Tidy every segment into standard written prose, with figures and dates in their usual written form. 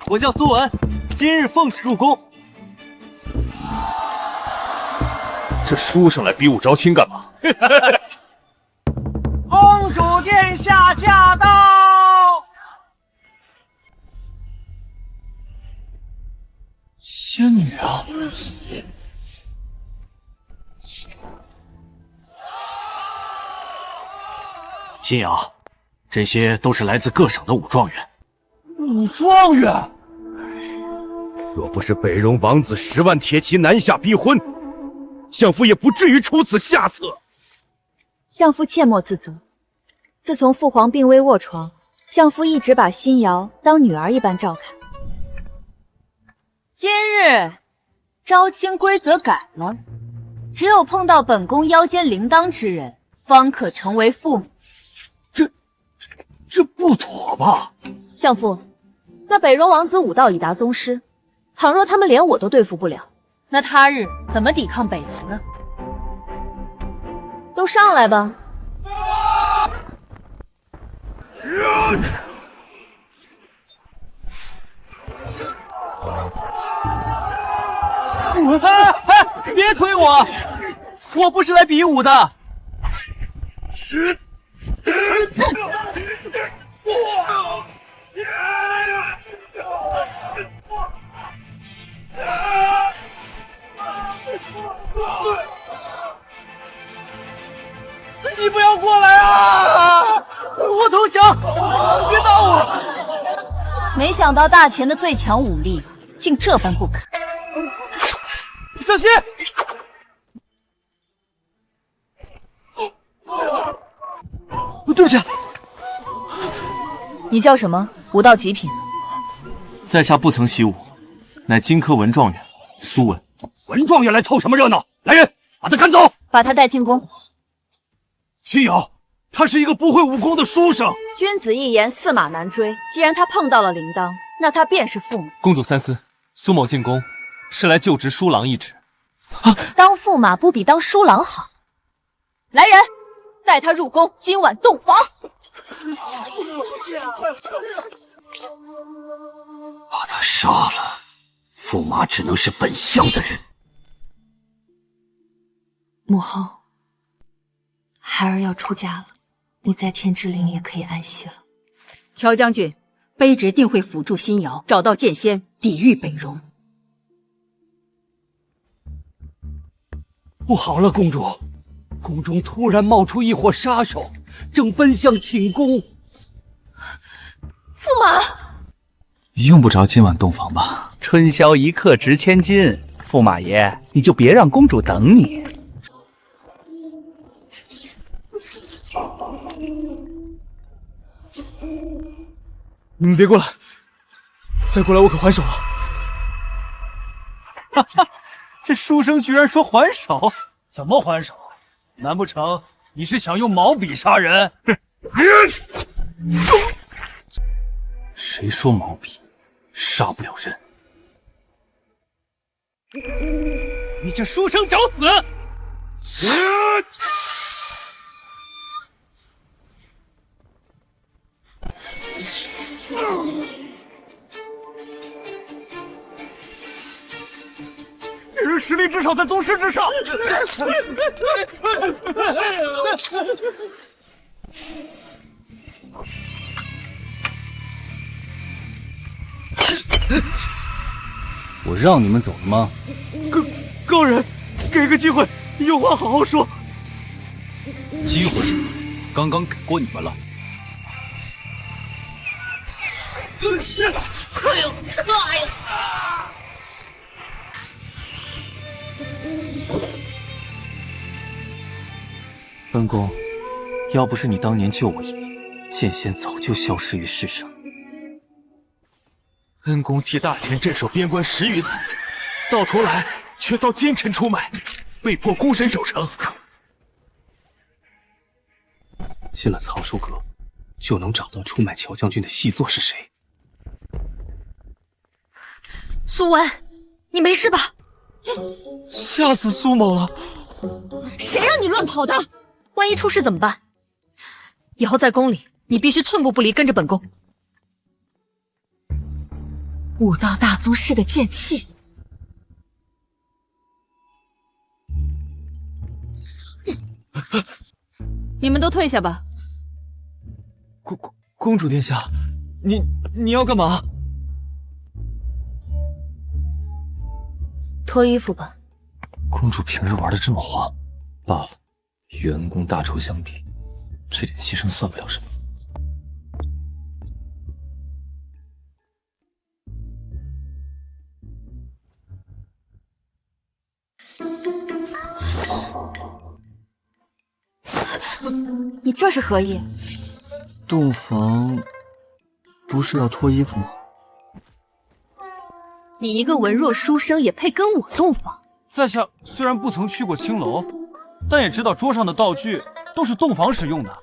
我叫苏文，今日奉旨入宫。这书生来比武招亲干嘛？公主殿下驾到！仙女啊！新瑶，这些都是来自各省的武状元。武状元，若不是北戎王子10万铁骑南下逼婚，相夫也不至于出此下策。相夫切莫自责。自从父皇病危卧床，相夫一直把新瑶当女儿一般照看。今日招亲规则改了，只有碰到本宫腰间铃铛之人，方可成为父母。这不妥吧？相夫，那北戎王子武道已达宗师，倘若他们连我都对付不了，那他日怎么抵抗北戎呢？都上来吧。别推我！我不是来比武的。你不要过来啊！我投降！别打我！没想到大前的最强武力竟这般不肯。小心！对不起。你叫什么？武道极品？在下不曾习武，乃荆轲文状元苏文。文状元来凑什么热闹？来人，把他赶走！把他带进宫。新瑶，他是一个不会武功的书生。君子一言，驷马难追。既然他碰到了铃铛，那他便是驸马。公主三思，苏某进宫是来就职书郎一职。当驸马不比当书郎好。来人，带他入宫，今晚洞房。把他杀了，驸马只能是本乡的人。母后，孩儿要出家了，你在天之灵也可以安息了。乔将军，卑职定会辅助新瑶找到剑仙，抵御北戎。不好了，公主！宫中突然冒出一伙杀手，正奔向寝宫。驸马，用不着今晚洞房吧？春宵一刻值千金，驸马爷，你就别让公主等你。你们别过来，再过来我可还手了。哈哈，这书生居然说还手？怎么还手？难不成你是想用毛笔杀人？谁说毛笔杀不了人？你这书生找死！这人实力至少在宗师之上。我让你们走了吗？高人，给个机会，有话好好说。机会刚刚给过你们了。哎呦！本宫，要不是你当年救我一命，剑仙早就消失于世上。恩公替大前镇守边关10余载，到头来却遭奸臣出卖，被迫孤身守城。进了藏书阁，就能找到出卖乔将军的细作是谁。苏文，你没事吧？吓死苏某了！谁让你乱跑的？万一出事怎么办？以后在宫里，你必须寸步不离跟着本宫。武道大宗师的剑气。你们都退下吧。公主殿下，你要干嘛？脱衣服吧。公主平日玩的这么花，罢了，员工大仇相比，这点牺牲算不了什么。你这是何意？洞房不是要脱衣服吗？你一个文弱书生也配跟我洞房？在下虽然不曾去过青楼，但也知道桌上的道具都是洞房时用的。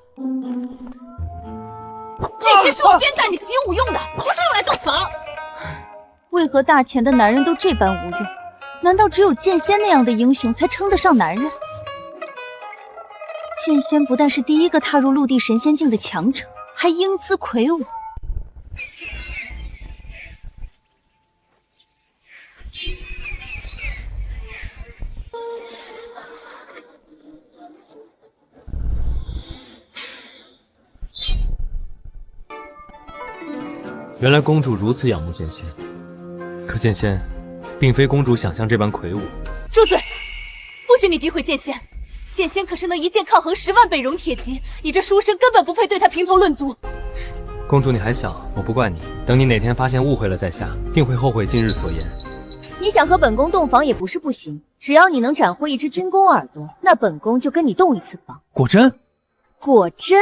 这些是我编在你习武用的，不是用来洞房。为何大钱的男人都这般无用？难道只有剑仙那样的英雄才称得上男人？剑仙不但是第一个踏入陆地神仙境的强者，还英姿魁梧。原来公主如此仰慕剑仙，可剑仙并非公主想象这般魁梧。住嘴！不许你诋毁剑仙！剑仙可是能一剑抗衡10万北戎铁骑，你这书生根本不配对他评头论足。公主你还小，我不怪你。等你哪天发现误会了在下，定会后悔今日所言。你想和本宫洞房也不是不行，只要你能斩获一只军宫耳朵，那本宫就跟你洞一次房。果真？果真？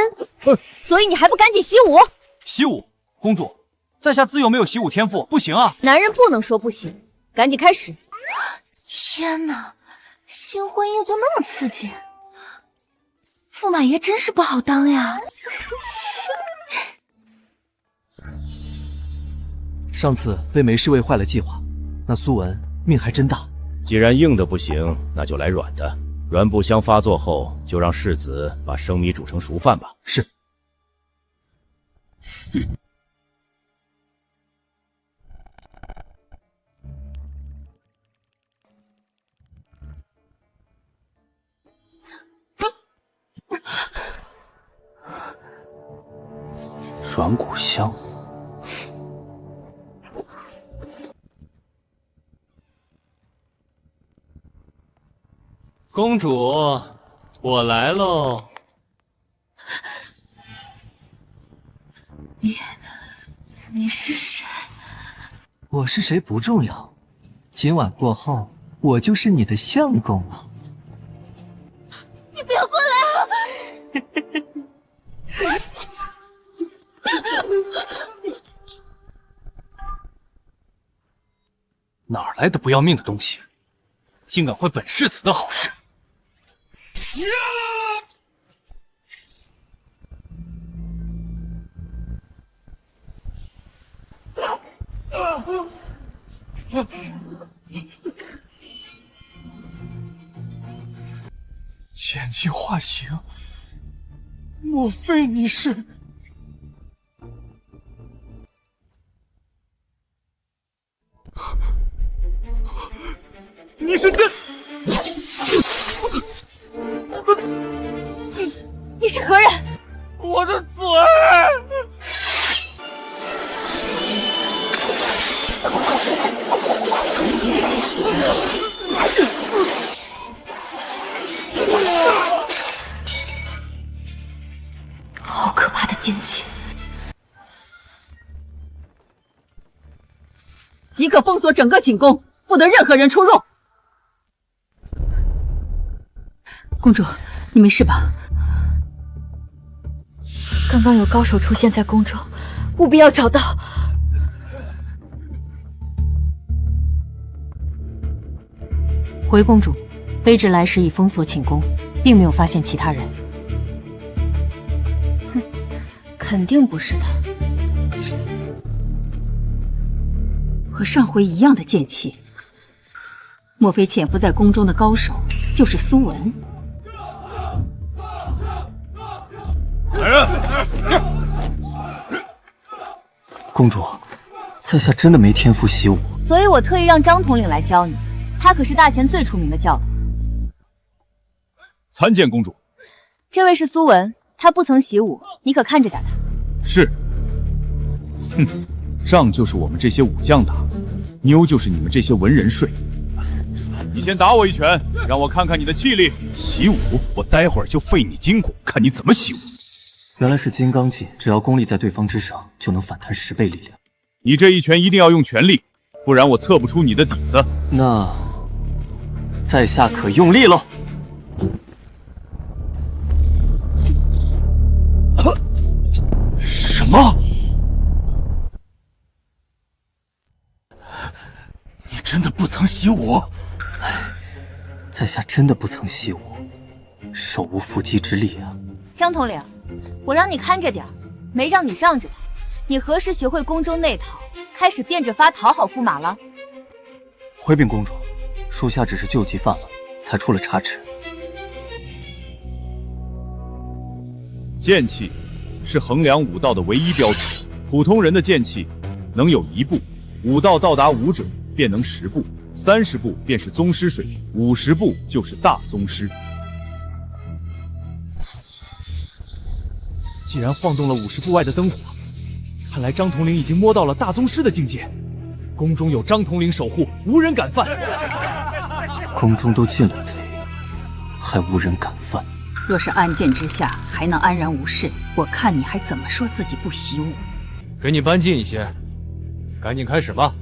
所以你还不赶紧习武？习武，公主，在下自幼没有习武天赋，不行啊！男人不能说不行，赶紧开始！天哪，新婚姻就那么刺激，驸马爷真是不好当呀！上次被梅侍卫坏了计划，那苏文命还真大。既然硬的不行，那就来软的。软不香发作后，就让世子把生米煮成熟饭吧。是。软骨香。公主，我来喽。你是谁？我是谁不重要，今晚过后，我就是你的相公了。你不要过来啊！哪来的不要命的东西，竟敢坏本世子的好事！剑气化形，莫非你是？你是剑？你是何人？我的嘴！好可怕的剑气！即刻封锁整个寝宫，不得任何人出入。公主，你没事吧？刚刚有高手出现在宫中，务必要找到。回公主，卑职来时已封锁寝宫，并没有发现其他人。哼，肯定不是他。和上回一样的剑气，莫非潜伏在宫中的高手就是苏文？来人！公主，在下真的没天赋习武，所以我特意让张统领来教你，他可是大前最出名的教头。参见公主。这位是苏文，他不曾习武，你可看着点他。是。哼，仗就是我们这些武将打，妞就是你们这些文人睡。你先打我一拳，让我看看你的气力。习武，我待会儿就废你筋骨，看你怎么习武。原来是金刚技，只要功力在对方之上，就能反弹10倍力量。你这一拳一定要用全力，不然我测不出你的底子。那在下可用力喽。什么？你真的不曾习武？在下真的不曾习武，手无缚鸡之力啊。张统领，我让你看着点，没让你让着他。你何时学会宫中内讨，开始变着法讨好驸马了？回禀公主，属下只是救急犯了，才出了差池。剑气是衡量武道的唯一标准，普通人的剑气能有1步，武道到达5者便能10步，30步便是宗师水平，50步就是大宗师。既然晃动了50步外的灯火，看来张统领已经摸到了大宗师的境界。宫中有张统领守护，无人敢犯。宫中都进了贼，还无人敢犯。若是安剑之下还能安然无事，我看你还怎么说自己不习武？给你搬近一些，赶紧开始吧。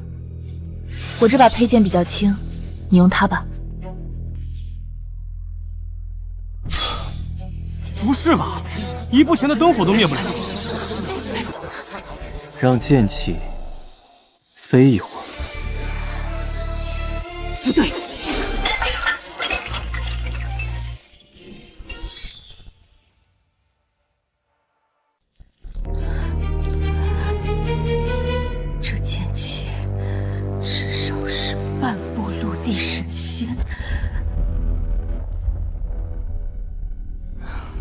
我这把佩剑比较轻，你用它吧。不是吧？1步前的灯火都灭不了。让剑气飞一会儿。不对，这剑气至少是半步陆地神仙。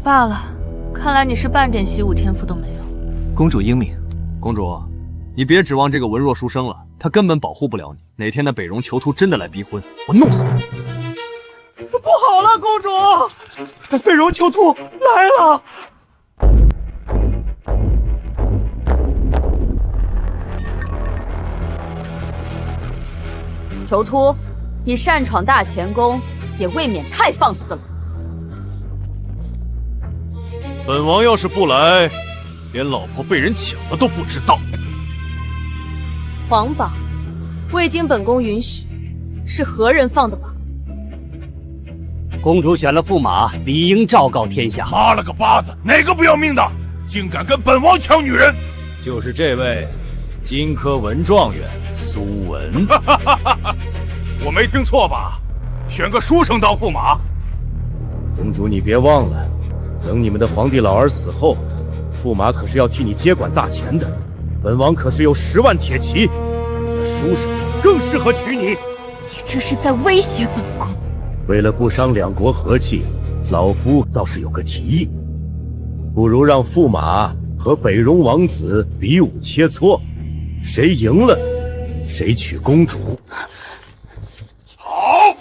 罢了，看来你是半点习武天赋都没有。公主英明。公主，你别指望这个文弱书生了，他根本保护不了你。哪天那北戎囚徒真的来逼婚，我弄死他！不好了，公主，北戎囚徒来了！囚徒，你擅闯大前宫，也未免太放肆了。本王要是不来，连老婆被人抢了都不知道。皇榜，未经本宫允许，是何人放的榜？公主选了驸马，理应昭告天下。妈了个巴子，哪个不要命的，竟敢跟本王抢女人？就是这位金科文状元苏文。我没听错吧？选个书生当驸马？公主，你别忘了，等你们的皇帝老儿死后，驸马可是要替你接管大钱的。本王可是有10万铁骑，你的书生更适合娶你。你这是在威胁本宫。为了不伤两国和气，老夫倒是有个提议，不如让驸马和北戎王子比武切磋，谁赢了，谁娶公主。好。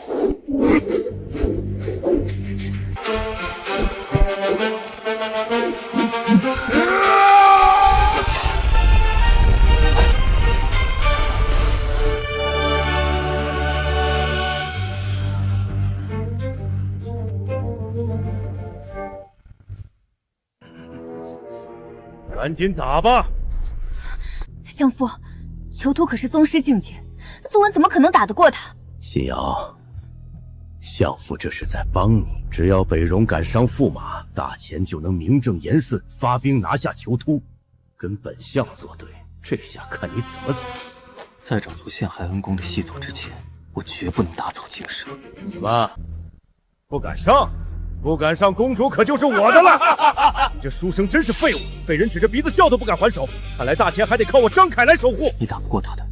赶紧打吧！相父，囚徒可是宗师境界，苏文怎么可能打得过他？信瑶，相父这是在帮你。只要北戎敢伤驸马，大钱就能名正言顺发兵拿下囚徒，跟本相作对，这下看你怎么死！在找出陷害恩公的细作之前，我绝不能打草惊蛇。什么？不敢上？不敢上，公主可就是我的了！你这书生真是废物，被人指着鼻子笑都不敢还手。看来大钱还得靠我张凯来守护。你打不过他的，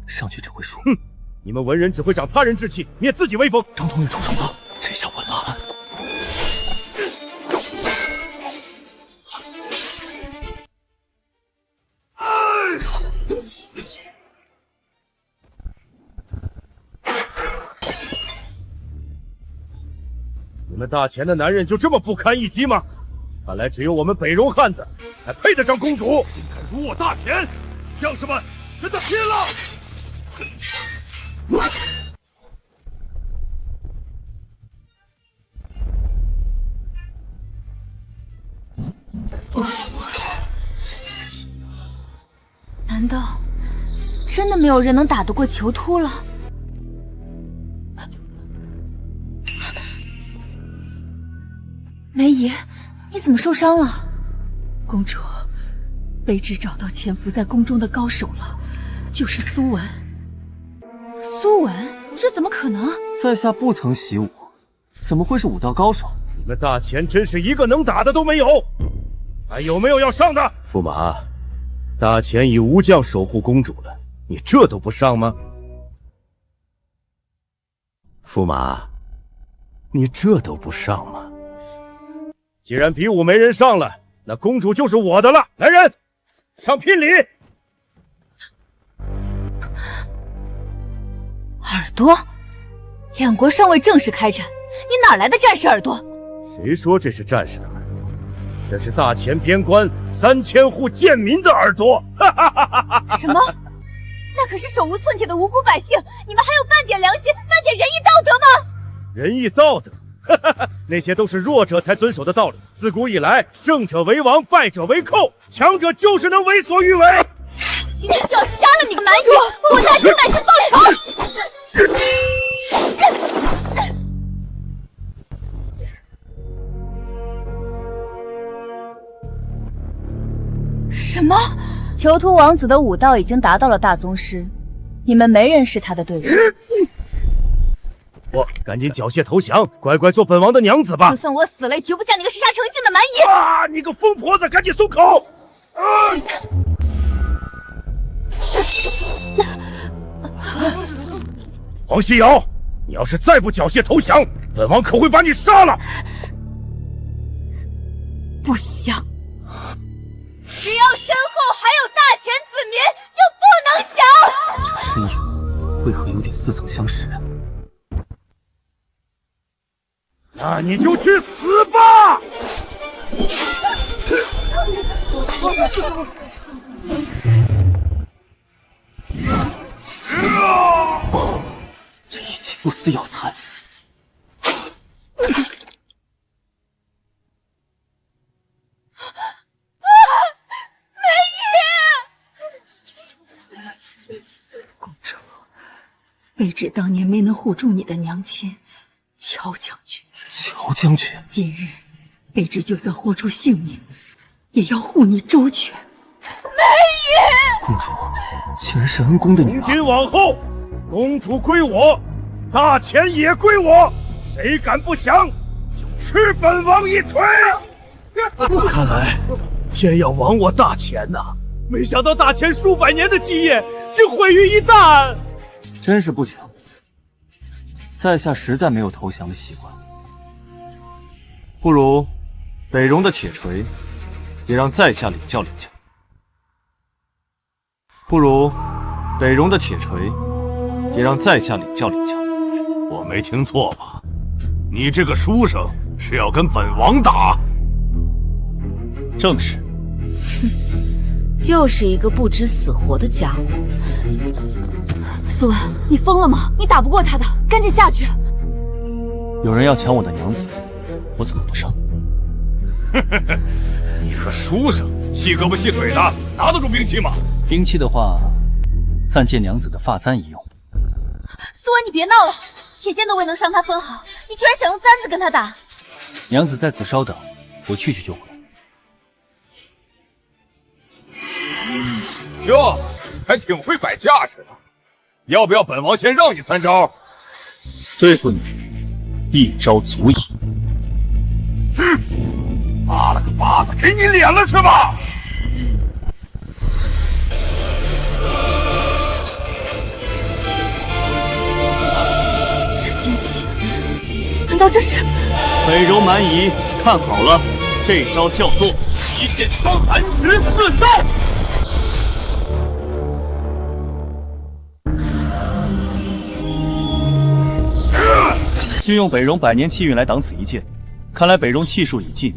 上去只会输。哼，你们文人只会长他人志气，灭自己威风。张统领出手了，这下稳了。们大前的男人就这么不堪一击吗？看来只有我们北戎汉子才配得上公主。竟敢辱我大前！将士们，跟他拼了！难道真的没有人能打得过囚突了？梅姨，你怎么受伤了？公主，卑职找到潜伏在宫中的高手了，就是苏文。苏文？这怎么可能？在下不曾习武，怎么会是武道高手？你们大前真是一个能打的都没有，还有没有要上的？驸马，大前以武将守护公主了，你这都不上吗？驸马，你这都不上吗？既然比武没人上了，那公主就是我的了。来人，上聘礼。耳朵，两国尚未正式开战，你哪来的战士耳朵？谁说这是战士的耳朵？这是大前边关3000户贱民的耳朵！什么？那可是手无寸铁的无辜百姓，你们还有半点良心、半点仁义道德吗？仁义道德？那些都是弱者才遵守的道理。自古以来，胜者为王，败者为寇，强者就是能为所欲为。今天就要杀了你个蛮主，为大清百姓报仇！什么？囚徒王子的武道已经达到了大宗师，你们没人是他的对手。我赶紧缴械投降，乖乖做本王的娘子吧！就算我死了，也绝不像你个嗜杀成性的蛮夷！啊！你个疯婆子，赶紧松口！黄西瑶，你要是再不缴械投降，本王可会把你杀了！不想。只要身后还有大前子民，就不能降。身影为何有点似曾相识？那你就去死吧！这一起不思要残。卑职当年没能护住你的娘亲乔将军。乔将军，今日卑职就算豁出性命，也要护你周全。梅姨，公主竟然是恩公的女儿。从今往后，公主归我，大钱也归我，谁敢不降，就吃本王一锤！看来天要亡我大钱呐！没想到大钱数百年的基业竟毁于一旦。真是不巧，在下实在没有投降的习惯。不如北戎的铁锤也让在下领教领教。不如北戎的铁锤也让在下领教领教。我没听错吧？你这个书生是要跟本王打？正是。又是一个不知死活的家伙。苏文，你疯了吗？你打不过他的，赶紧下去。有人要抢我的娘子，我怎么不上？你个书生，细胳膊细腿的，拿得住兵器吗？兵器的话，暂借娘子的发簪一用。苏文，你别闹了，铁剑都未能伤他分毫，你居然想用簪子跟他打？娘子在此稍等，我去就回来。哟，还挺会摆架势的。要不要本王先让你3招？对付你，一招足矣。妈了个巴子，给你脸了是吧？这剑气，难道这是？北戎蛮夷，看好了，这招叫做一剑双寒14招。就用北戎100年气运来挡此一剑，看来北戎气数已尽，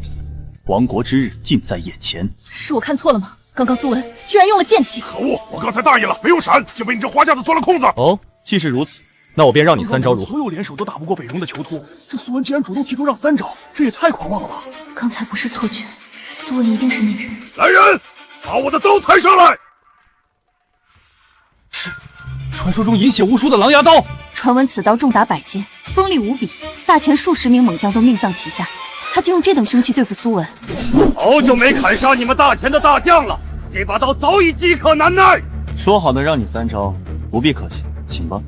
亡国之日近在眼前。是我看错了吗？刚刚苏文居然用了剑气！可恶！我刚才大意了，没有闪，就被你这花架子钻了空子。哦，既是如此，那我便让你3招如何？所有联手都打不过北戎的囚徒，这苏文竟然主动提出让3招，这也太狂妄了吧！刚才不是错觉，苏文一定是那个人。来人，把我的刀抬上来！是，传说中饮血无数的狼牙刀。传闻此刀重达100剑，锋利无比，大前数10名猛将都命丧其下。他竟用这等凶器对付苏文。好久没砍杀你们大前的大将了，这把刀早已饥渴难耐。说好的让你3招，不必客气，请吧。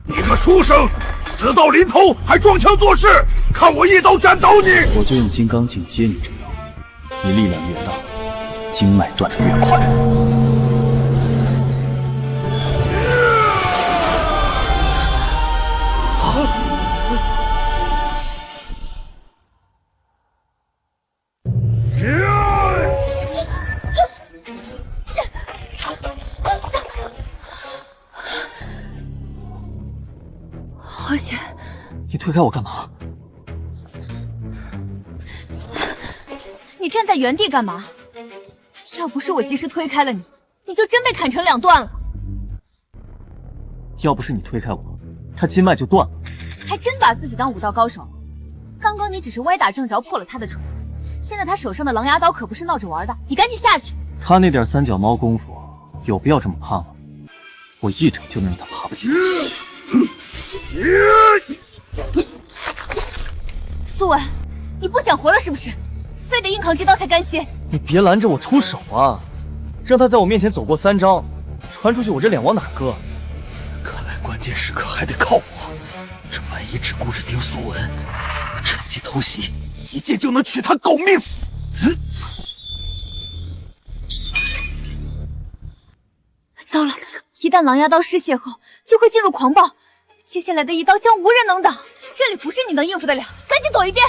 你个书生，死到临头还装腔作势，看我一刀斩倒你！我就用金刚镜接你这刀，你力量越大，经脉断得越快。好险！你推开我干嘛？你站在原地干嘛？要不是我及时推开了你，你就真被砍成2段了。要不是你推开我，他筋脉就断了。还真把自己当武道高手。刚刚你只是歪打正着破了他的锤，现在他手上的狼牙刀可不是闹着玩的，你赶紧下去。他那点3脚猫功夫，有必要这么怕吗？我一掌就能让他爬不起来。苏文，你不想活了是不是？非得硬扛这刀才甘心？你别拦着我出手啊！让他在我面前走过3招，传出去我这脸往哪搁？看来关键时刻还得靠我。这万一只顾着盯苏文，我趁机偷袭，一剑就能取他狗命。糟了，一旦狼牙刀失血后，就会进入狂暴。接下来的一刀将无人能挡，这里不是你能应付得了，赶紧躲一边！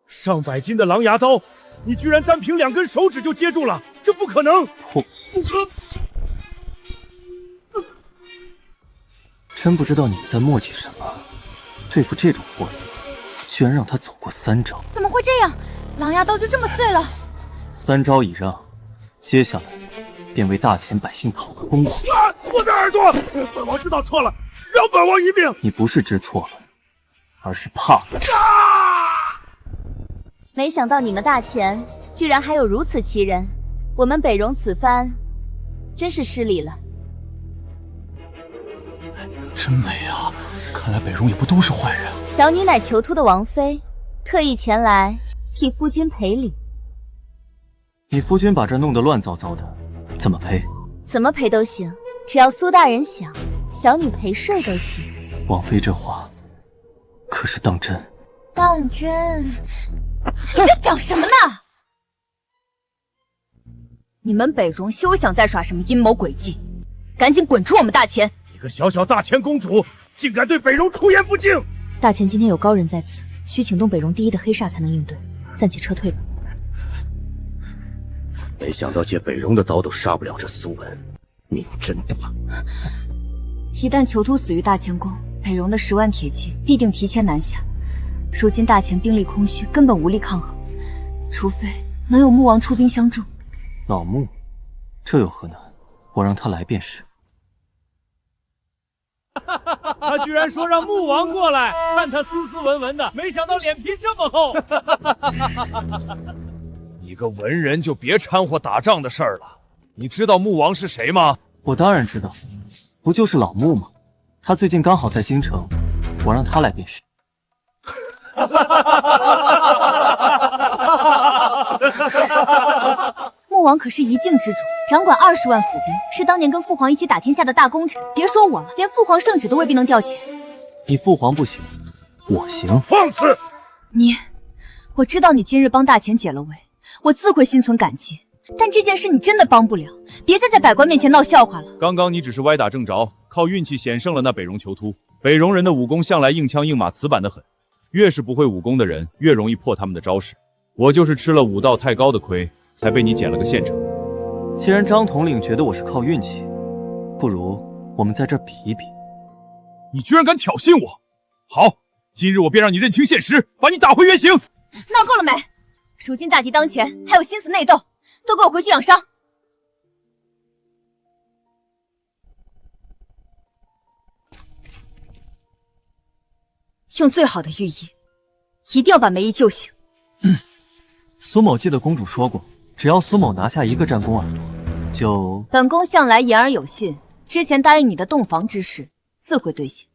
上百斤的狼牙刀，你居然单凭2根手指就接住了，这不可能！真不知道你们在磨叽什么，对付这种货色，居然让他走过3招。怎么会这样？狼牙刀就这么碎了？3招已让，接下来便为大前百姓讨个公道。我的耳朵！本王知道错了，饶本王一命！你不是知错了，而是怕了。没想到你们大前居然还有如此奇人，我们北戎此番真是失礼了。真美啊！看来北戎也不都是坏人。小女乃囚徒的王妃，特意前来替夫君赔礼。你夫君把这弄得乱糟糟的，怎么赔？怎么赔都行，只要苏大人想，小女陪睡都行。王妃这话可是当真？当真？你在想什么呢？你们北戎休想再耍什么阴谋诡计，赶紧滚出我们大前！一个小小大前公主，竟敢对北戎出言不敬！大前今天有高人在此，需请动北戎第一的黑煞才能应对，暂且撤退吧。没想到借北戎的刀都杀不了这苏文，命真大。一旦囚徒死于大前宫，北戎的10万铁骑必定提前南下。如今大前兵力空虚，根本无力抗衡，除非能有穆王出兵相助。老穆，这有何难？我让他来便是。他居然说让穆王过来，看他斯斯文文的，没想到脸皮这么厚。你个文人就别掺和打仗的事儿了。你知道穆王是谁吗？我当然知道，不就是老穆吗？他最近刚好在京城，我让他来便是。穆王可是一境之主，掌管20万府兵，是当年跟父皇一起打天下的大功臣。别说我了，连父皇圣旨都未必能调遣。你父皇不行，我行。放肆！我知道你今日帮大前解了围，我自会心存感激。但这件事你真的帮不了，别再在百官面前闹笑话了。刚刚你只是歪打正着，靠运气险胜了那北戎囚徒。北戎人的武功向来硬枪硬马、死板得很，越是不会武功的人，越容易破他们的招式。我就是吃了武道太高的亏，才被你捡了个现成。既然张统领觉得我是靠运气，不如我们在这儿比一比。你居然敢挑衅我！好，今日我便让你认清现实，把你打回原形。闹够了没？如今大敌当前，还有心思内斗？都给我回去养伤。用最好的寓意，一定要把梅姨救醒。苏某记得公主说过，只要苏某拿下一个战功耳朵，就……本宫向来言而有信，之前答应你的洞房之事，自会兑现。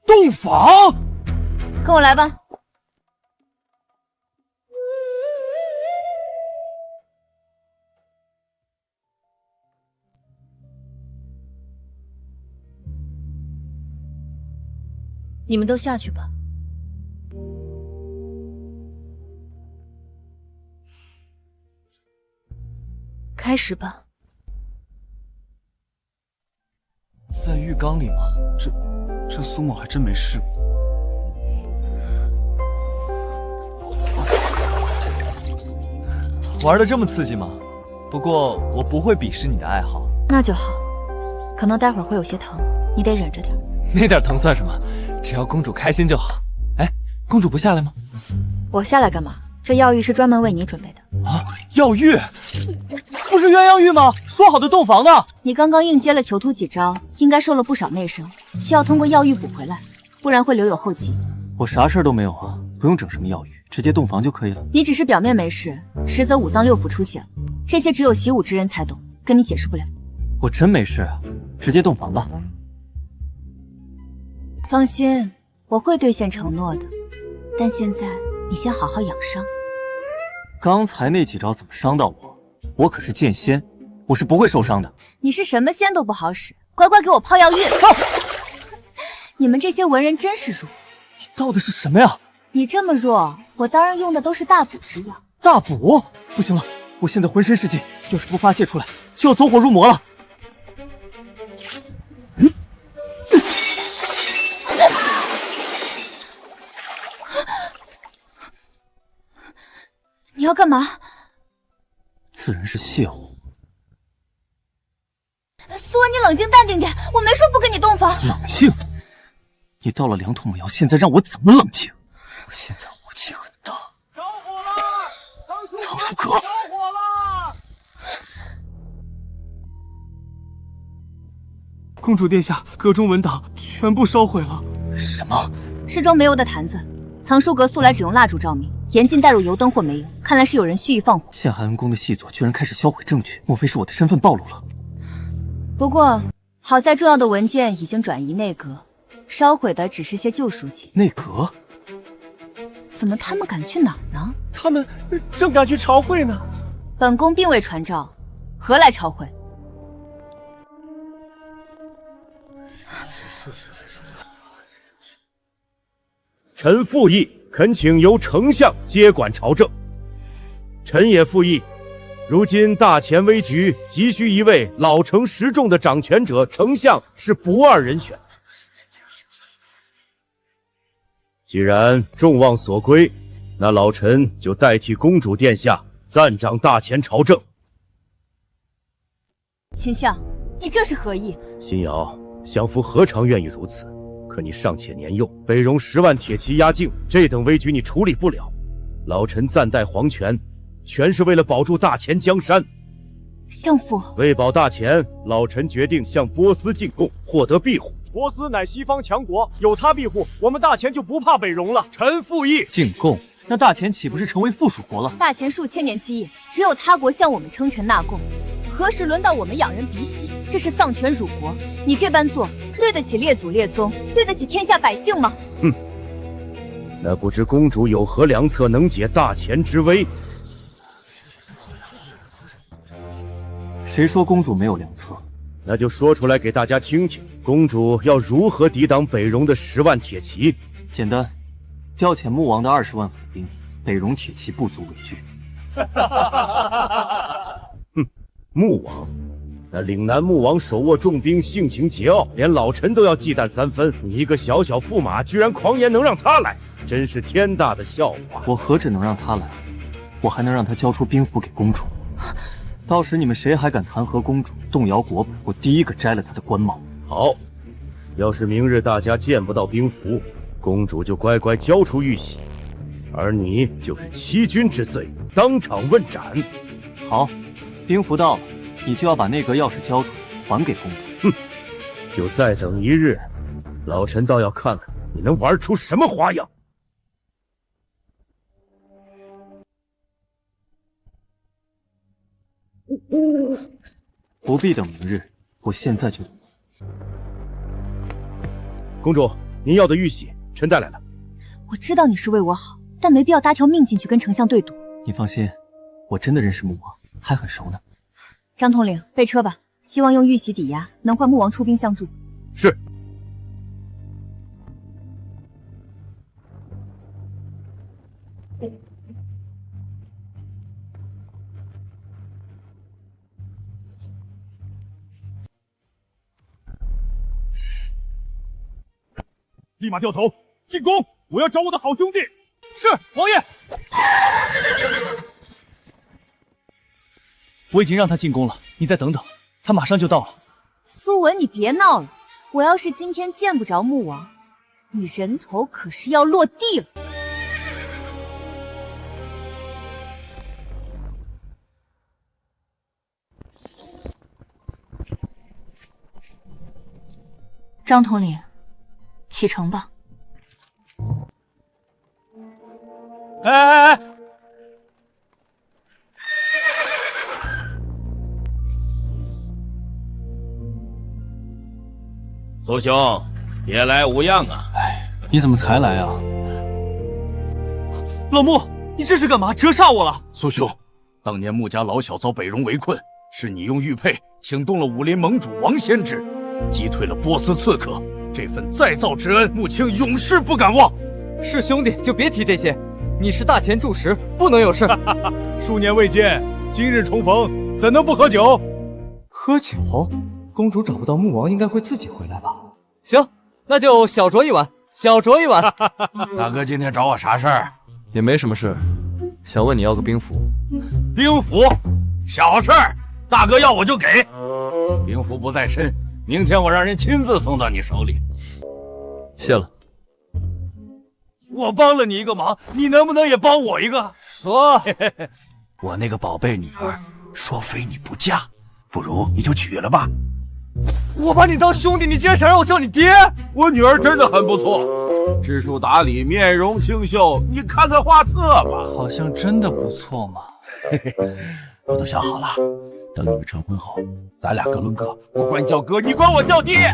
洞房，跟我来吧。你们都下去吧。开始吧。在浴缸里吗？这苏某还真没试过。玩的这么刺激吗？不过我不会鄙视你的爱好。那就好，可能待会儿会有些疼，你得忍着点。那点疼算什么？只要公主开心就好。哎，公主不下来吗？我下来干嘛？这药浴是专门为你准备的。啊，药浴？不是鸳鸯浴吗？说好的洞房呢？你刚刚硬接了囚徒几招，应该受了不少内伤，需要通过药浴补回来，不然会留有后疾。我啥事儿都没有啊，不用整什么药浴，直接洞房就可以了。你只是表面没事，实则五脏六腑出血了，这些只有习武之人才懂，跟你解释不了。我真没事啊，直接洞房吧。放心，我会兑现承诺的，但现在你先好好养伤。刚才那几招怎么伤到我？我可是剑仙，我是不会受伤的。你是什么仙都不好使，乖乖给我泡药浴。你们这些文人真是弱。你倒的是什么呀？你这么弱，我当然用的都是大补之药。大补？不行了，我现在浑身是劲，要是不发泄出来，就要走火入魔了。你要干嘛？自然是泻火。苏文，你冷静淡定点，我没说不跟你洞房。冷静？你到了梁土魔窑，现在让我怎么冷静？我现在火气很大。着火了！曹叔阁，着火了！公主殿下，阁中文档全部烧毁了。什么？是装煤油的坛子。藏书阁素来只用蜡烛照明，严禁带入油灯或煤油，看来是有人蓄意放火。陷害恩公的细作居然开始销毁证据，莫非是我的身份暴露了？不过好在重要的文件已经转移内阁，烧毁的只是些旧书籍。内阁？怎么他们敢去哪儿呢？他们正赶去朝会呢。本宫并未传召，何来朝会？臣附议，恳请由丞相接管朝政。臣也附议，如今大前危局，急需一位老成识重的掌权者，丞相是不二人选。既然众望所归，那老臣就代替公主殿下暂掌大前朝政。秦相，你这是何意？辛瑶，相夫何尝愿意如此？可你尚且年幼，北戎10万铁骑压境，这等危局你处理不了。老臣暂代皇权，全是为了保住大前江山。相父，为保大前，老臣决定向波斯进贡，获得庇护。波斯乃西方强国，有他庇护，我们大前就不怕北戎了。臣附议。进贡？那大前岂不是成为附属国了？大前数千年基业，只有他国向我们称臣纳贡，何时轮到我们养人鼻息？这是丧权辱国！你这般做，对得起列祖列宗，对得起天下百姓吗？那不知公主有何良策能解大前之危？谁说公主没有良策？那就说出来给大家听听，公主要如何抵挡北戎的10万铁骑？简单，调遣穆王的20万府兵，北戎铁骑不足为惧。穆王，那岭南牧王手握重兵，性情桀骜，连老臣都要忌惮3分。你一个小小驸马，居然狂言能让他来，真是天大的笑话！我何止能让他来，我还能让他交出兵符给公主。到时你们谁还敢弹劾公主，动摇国本，我第一个摘了他的官帽。好，要是明日大家见不到兵符，公主就乖乖交出玉玺，而你就是欺君之罪，当场问斩。好，兵符到了，你就要把内阁钥匙交出来，还给公主。哼，就再等1日，老臣倒要看看你能玩出什么花样。不必等明日，我现在就。公主，您要的玉玺，臣带来了。我知道你是为我好，但没必要搭条命进去跟丞相对赌。你放心，我真的认识穆王，还很熟呢。张统领，备车吧，希望用玉玺抵押，能换穆王出兵相助。是。立马掉头进攻！我要找我的好兄弟。是，王爷。我已经让他进宫了，你再等等，他马上就到了。苏文，你别闹了，我要是今天见不着穆王，你人头可是要落地了。张统领，启程吧。哎！苏兄，别来无恙啊！你怎么才来啊？老穆，你这是干嘛？折煞我了！苏兄，当年穆家老小遭北戎围困，是你用玉佩请动了武林盟主王先知，击退了波斯刺客。这份再造之恩，穆青永世不敢忘。是兄弟就别提这些，你是大前柱石，不能有事。数年未见，今日重逢，怎能不喝酒？喝酒？公主找不到穆王，应该会自己回来吧？行，那就小酌一碗，小酌一碗。大哥今天找我啥事儿？也没什么事，想问你要个兵符。兵符？小事儿，大哥要我就给。兵符不在身，明天我让人亲自送到你手里。谢了。我帮了你一个忙，你能不能也帮我一个？说，我那个宝贝女儿说非你不嫁，不如你就娶了吧。我把你当兄弟，你竟然想让我叫你爹？我女儿真的很不错，知书达理，面容清秀，你看看画册吧。好像真的不错嘛。我都想好了，等你们成婚后，咱俩各论各，我管你叫哥，你管我叫爹。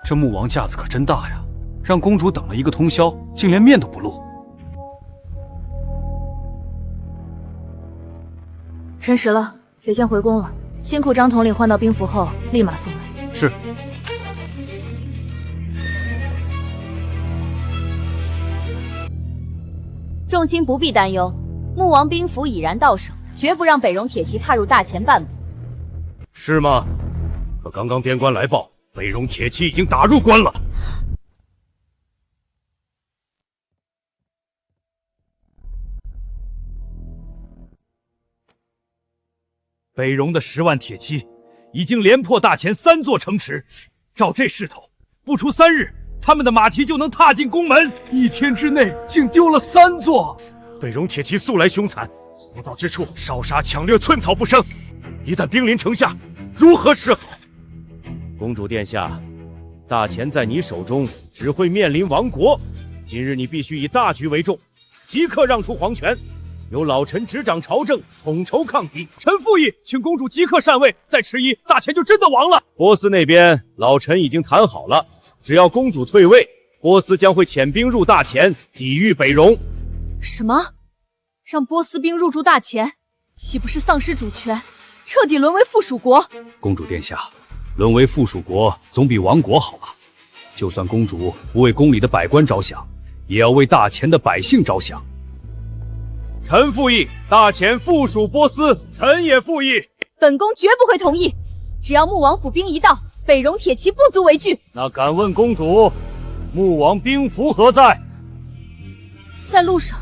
这穆王架子可真大呀，让公主等了一个通宵，竟连面都不露。辰时了，得先回宫了。辛苦张统领换到兵符后，立马送来。是。众卿不必担忧，穆王兵符已然到手，绝不让北戎铁骑踏入大前半步。是吗？可刚刚边关来报，北戎铁骑已经打入关了。北戎的10万铁骑已经连破大前3座城池，照这势头，不出3日，他们的马蹄就能踏进宫门。1天之内竟丢了3座。北戎铁骑素来凶残，所到之处烧杀抢掠，寸草不生。一旦兵临城下，如何是好？公主殿下，大前在你手中只会面临亡国。今日你必须以大局为重，即刻让出皇权。由老臣执掌朝政，统筹抗敌。臣附议，请公主即刻禅位，再迟疑，大前就真的亡了。波斯那边，老臣已经谈好了，只要公主退位，波斯将会遣兵入大前，抵御北戎。什么？让波斯兵入驻大前，岂不是丧失主权，彻底沦为附属国？公主殿下，沦为附属国总比亡国好吧？就算公主不为宫里的百官着想，也要为大前的百姓着想。臣附议，大前附属波斯，臣也附议。本宫绝不会同意。只要穆王府兵一到，北戎铁骑不足为惧。那敢问公主，穆王兵符何在？在路上。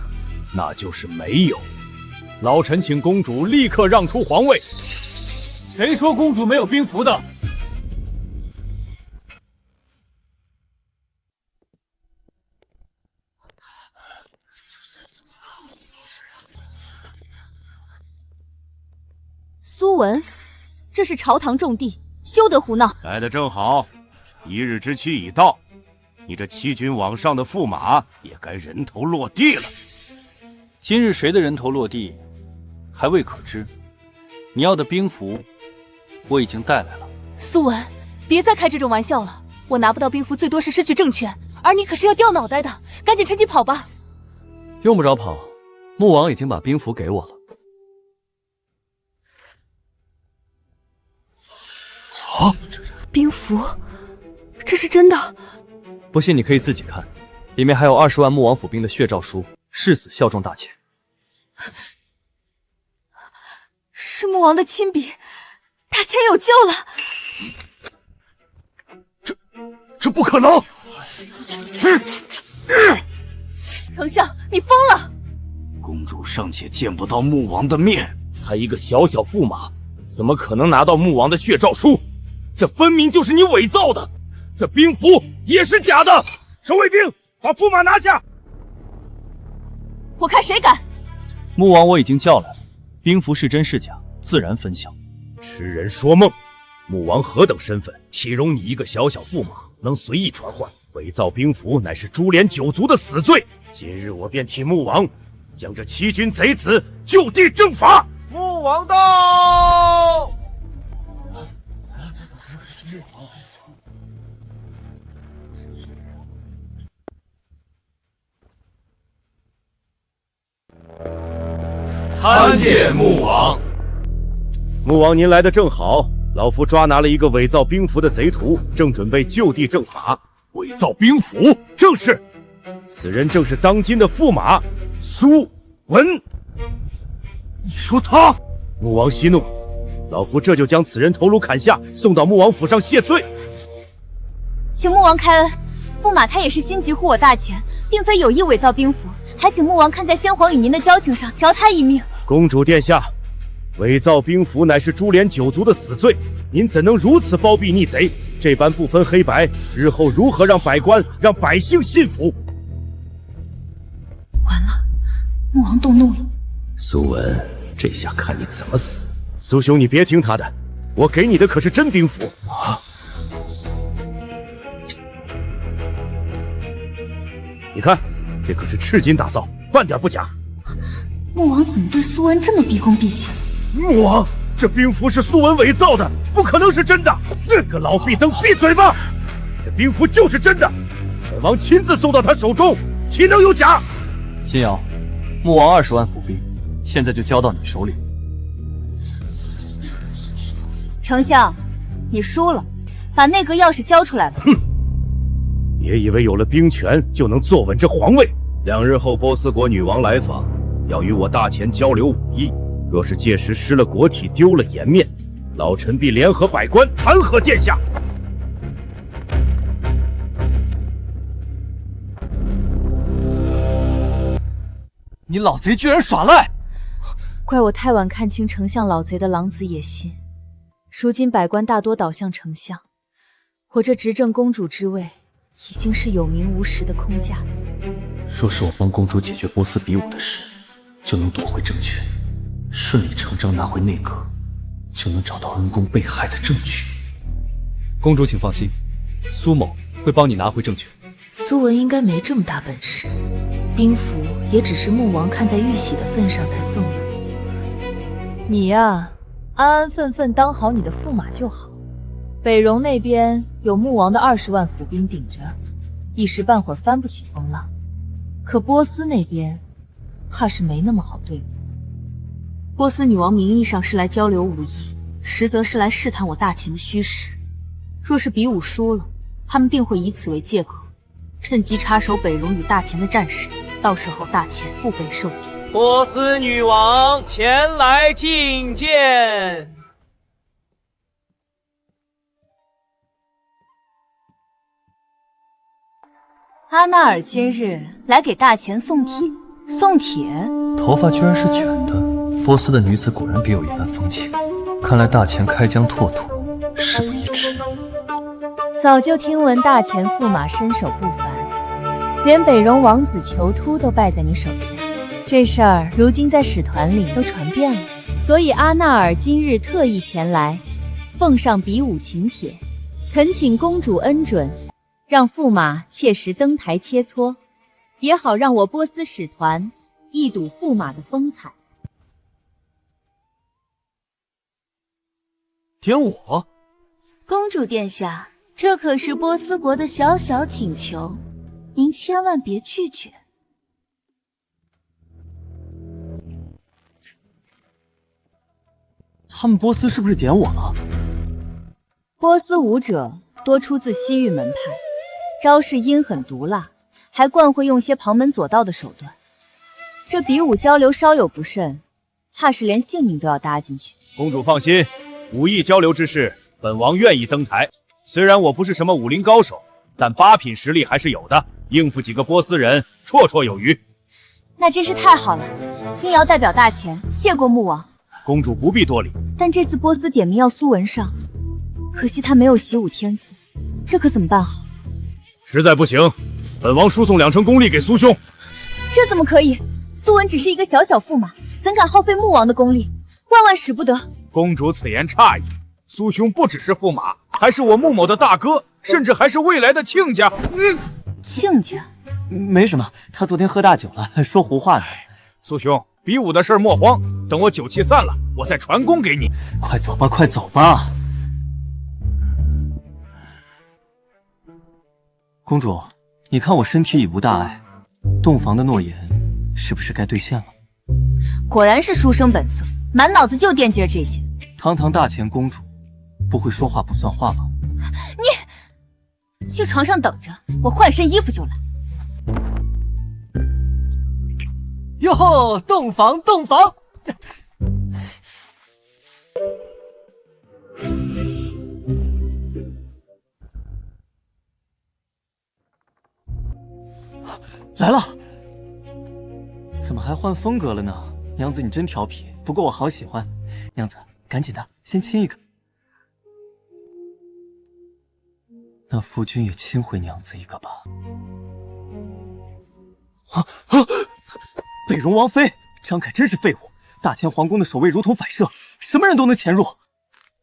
那就是没有。老臣请公主立刻让出皇位。谁说公主没有兵符的？苏文，这是朝堂重地，休得胡闹。来得正好，一日之期已到，你这欺君罔上的驸马也该人头落地了。今日谁的人头落地，还未可知。你要的兵符，我已经带来了。苏文，别再开这种玩笑了。我拿不到兵符，最多是失去政权，而你可是要掉脑袋的。赶紧趁机跑吧。用不着跑，穆王已经把兵符给我了。兵符，这是真的？不信你可以自己看，里面还有20万穆王府兵的血诏书，誓死效忠大前。是穆王的亲笔，大前有救了。这不可能！丞相，你疯了！公主尚且见不到穆王的面，她一个小小驸马，怎么可能拿到穆王的血诏书？这分明就是你伪造的，这兵符也是假的！守卫兵，把驸马拿下！我看谁敢！穆王我已经叫来了，兵符是真是假，自然分晓。痴人说梦！穆王何等身份，岂容你一个小小驸马能随意传唤？伪造兵符乃是株连九族的死罪！今日我便替穆王将这欺君贼子就地正法！穆王到！参见穆王。穆王您来得正好，老夫抓拿了一个伪造兵符的贼徒，正准备就地正法。伪造兵符？正是，此人正是当今的驸马苏文。你说他？穆王息怒，老夫这就将此人头颅砍下，送到穆王府上谢罪。请穆王开恩，驸马他也是心急护我大前，并非有意伪造兵符，还请穆王看在先皇与您的交情上，饶他一命。公主殿下，伪造兵符乃是株连九族的死罪，您怎能如此包庇逆贼？这般不分黑白，日后如何让百官、让百姓信服？完了，穆王动怒了。苏文，这下看你怎么死！苏兄，你别听他的，我给你的可是真兵符啊！你看，这可是赤金打造，半点不假。穆王怎么对苏文这么毕恭毕敬？穆王，这兵符是苏文伪造的，不可能是真的！这个老壁灯，闭嘴吧！这兵符就是真的，本王亲自送到他手中，岂能有假？新瑶，穆王20万府兵，现在就交到你手里。丞相，你输了，把内阁钥匙交出来吧。哼，别以为有了兵权就能坐稳这皇位。2日后，波斯国女王来访，要与我大前交流武艺。若是届时失了国体，丢了颜面，老臣必联合百官弹劾殿下。你老贼居然耍赖！怪我太晚看清丞相老贼的狼子野心，如今百官大多倒向丞相，我这执政公主之位已经是有名无实的空架子。若是我帮公主解决波斯比武的事，就能夺回政权，顺理成章拿回内阁，就能找到恩公被害的证据。公主请放心，苏某会帮你拿回政权。苏文应该没这么大本事，兵符也只是穆王看在玉玺的份上才送的。你呀，安安分分当好你的驸马就好。北戎那边有穆王的20万府兵顶着，一时半会儿翻不起风浪。可波斯那边怕是没那么好对付。波斯女王名义上是来交流武艺，实则是来试探我大前的虚实。若是比武输了，他们定会以此为借口，趁机插手北戎与大前的战事，到时候大前腹背受敌。波斯女王前来觐见。阿纳尔今日来给大钱送帖，送帖，头发居然是卷的。波斯的女子果然别有一番风情，看来大钱开疆拓土，事不宜迟。早就听闻大钱驸马身手不凡，连北戎王子囚突都败在你手下。这事儿如今在使团里都传遍了，所以阿纳尔今日特意前来，奉上比武请帖，恳请公主恩准，让驸马切实登台切磋，也好让我波斯使团一睹驸马的风采。点我？公主殿下，这可是波斯国的小小请求，您千万别拒绝。他们波斯是不是点我了？波斯武者多出自西域门派，招式阴狠毒辣，还惯会用些旁门左道的手段。这比武交流稍有不慎，怕是连性命都要搭进去。公主放心，武艺交流之事，本王愿意登台。虽然我不是什么武林高手，但八品实力还是有的，应付几个波斯人绰绰有余。那真是太好了，星瑶代表大钱谢过穆王。公主不必多礼。但这次波斯点名要苏文上，可惜他没有习武天赋，这可怎么办好？实在不行，本王输送2成功力给苏兄。这怎么可以？苏文只是一个小小驸马，怎敢耗费穆王的功力？万万使不得！公主此言差矣，苏兄不只是驸马，还是我穆某的大哥，甚至还是未来的亲家。亲家？没什么，他昨天喝大酒了，说胡话呢。苏兄，比武的事莫慌，等我酒气散了，我再传功给你。快走吧，快走吧。公主，你看我身体已无大碍，洞房的诺言是不是该兑现了？果然是书生本色，满脑子就惦记着这些。堂堂大钱公主，不会说话不算话吗？你去床上等着，我换身衣服就来。哟，洞房，洞房！来了，怎么还换风格了呢？娘子你真调皮，不过我好喜欢。娘子，赶紧的，先亲一个。那夫君也亲回娘子一个吧。北戎王妃，张凯真是废物！大钱皇宫的守卫如同反射，什么人都能潜入。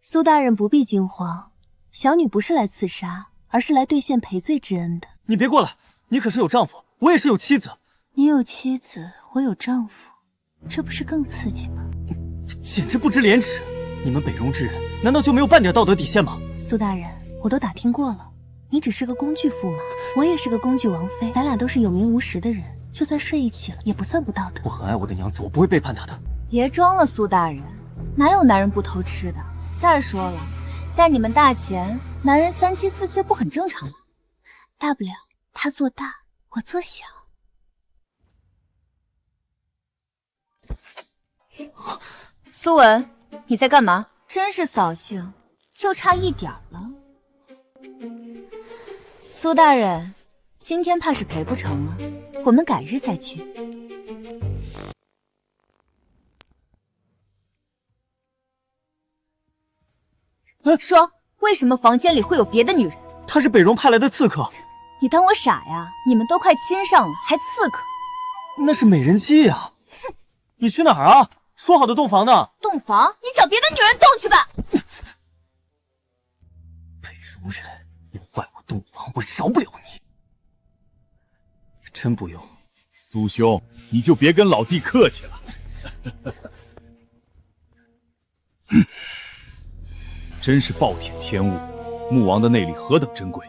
苏大人不必惊慌，小女不是来刺杀，而是来兑现赔罪之恩的。你别过来，你可是有丈夫，我也是有妻子。你有妻子，我有丈夫，这不是更刺激吗？简直不知廉耻！你们北戎之人，难道就没有半点道德底线吗？苏大人，我都打听过了，你只是个工具驸马，我也是个工具王妃，咱俩都是有名无实的人。就算睡一起了，也不算不道德。我很爱我的娘子，我不会背叛她的。别装了，苏大人，哪有男人不偷吃的？再说了，在你们大钱，男人3妻4妾不很正常吗？大不了他做大，我做小。苏文，你在干嘛？真是扫兴，就差一点了。苏大人，今天怕是陪不成了，我们改日再去。说，为什么房间里会有别的女人？她是北戎派来的刺客。你当我傻呀？你们都快亲上了，还刺客？那是美人计呀！哼，你去哪儿啊？说好的洞房呢？洞房？你找别的女人洞去吧！北戎人要坏我洞房，我饶不了你。真不用，苏兄，你就别跟老弟客气了。真是暴殄天物，穆王的内力何等珍贵，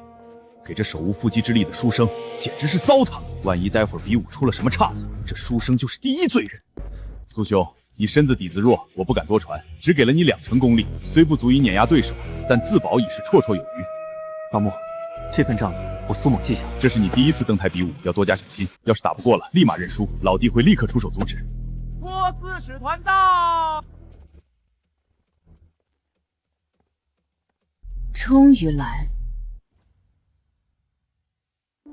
给这手无缚鸡之力的书生简直是糟蹋。万一待会儿比武出了什么岔子，这书生就是第一罪人。苏兄，你身子底子弱，我不敢多传，只给了你2成功力，虽不足以碾压对手，但自保已是绰绰有余。老穆，这份账我苏某记下。这是你第一次登台比武，要多加小心。要是打不过了，立马认输，老弟会立刻出手阻止。波斯使团到。终于来了。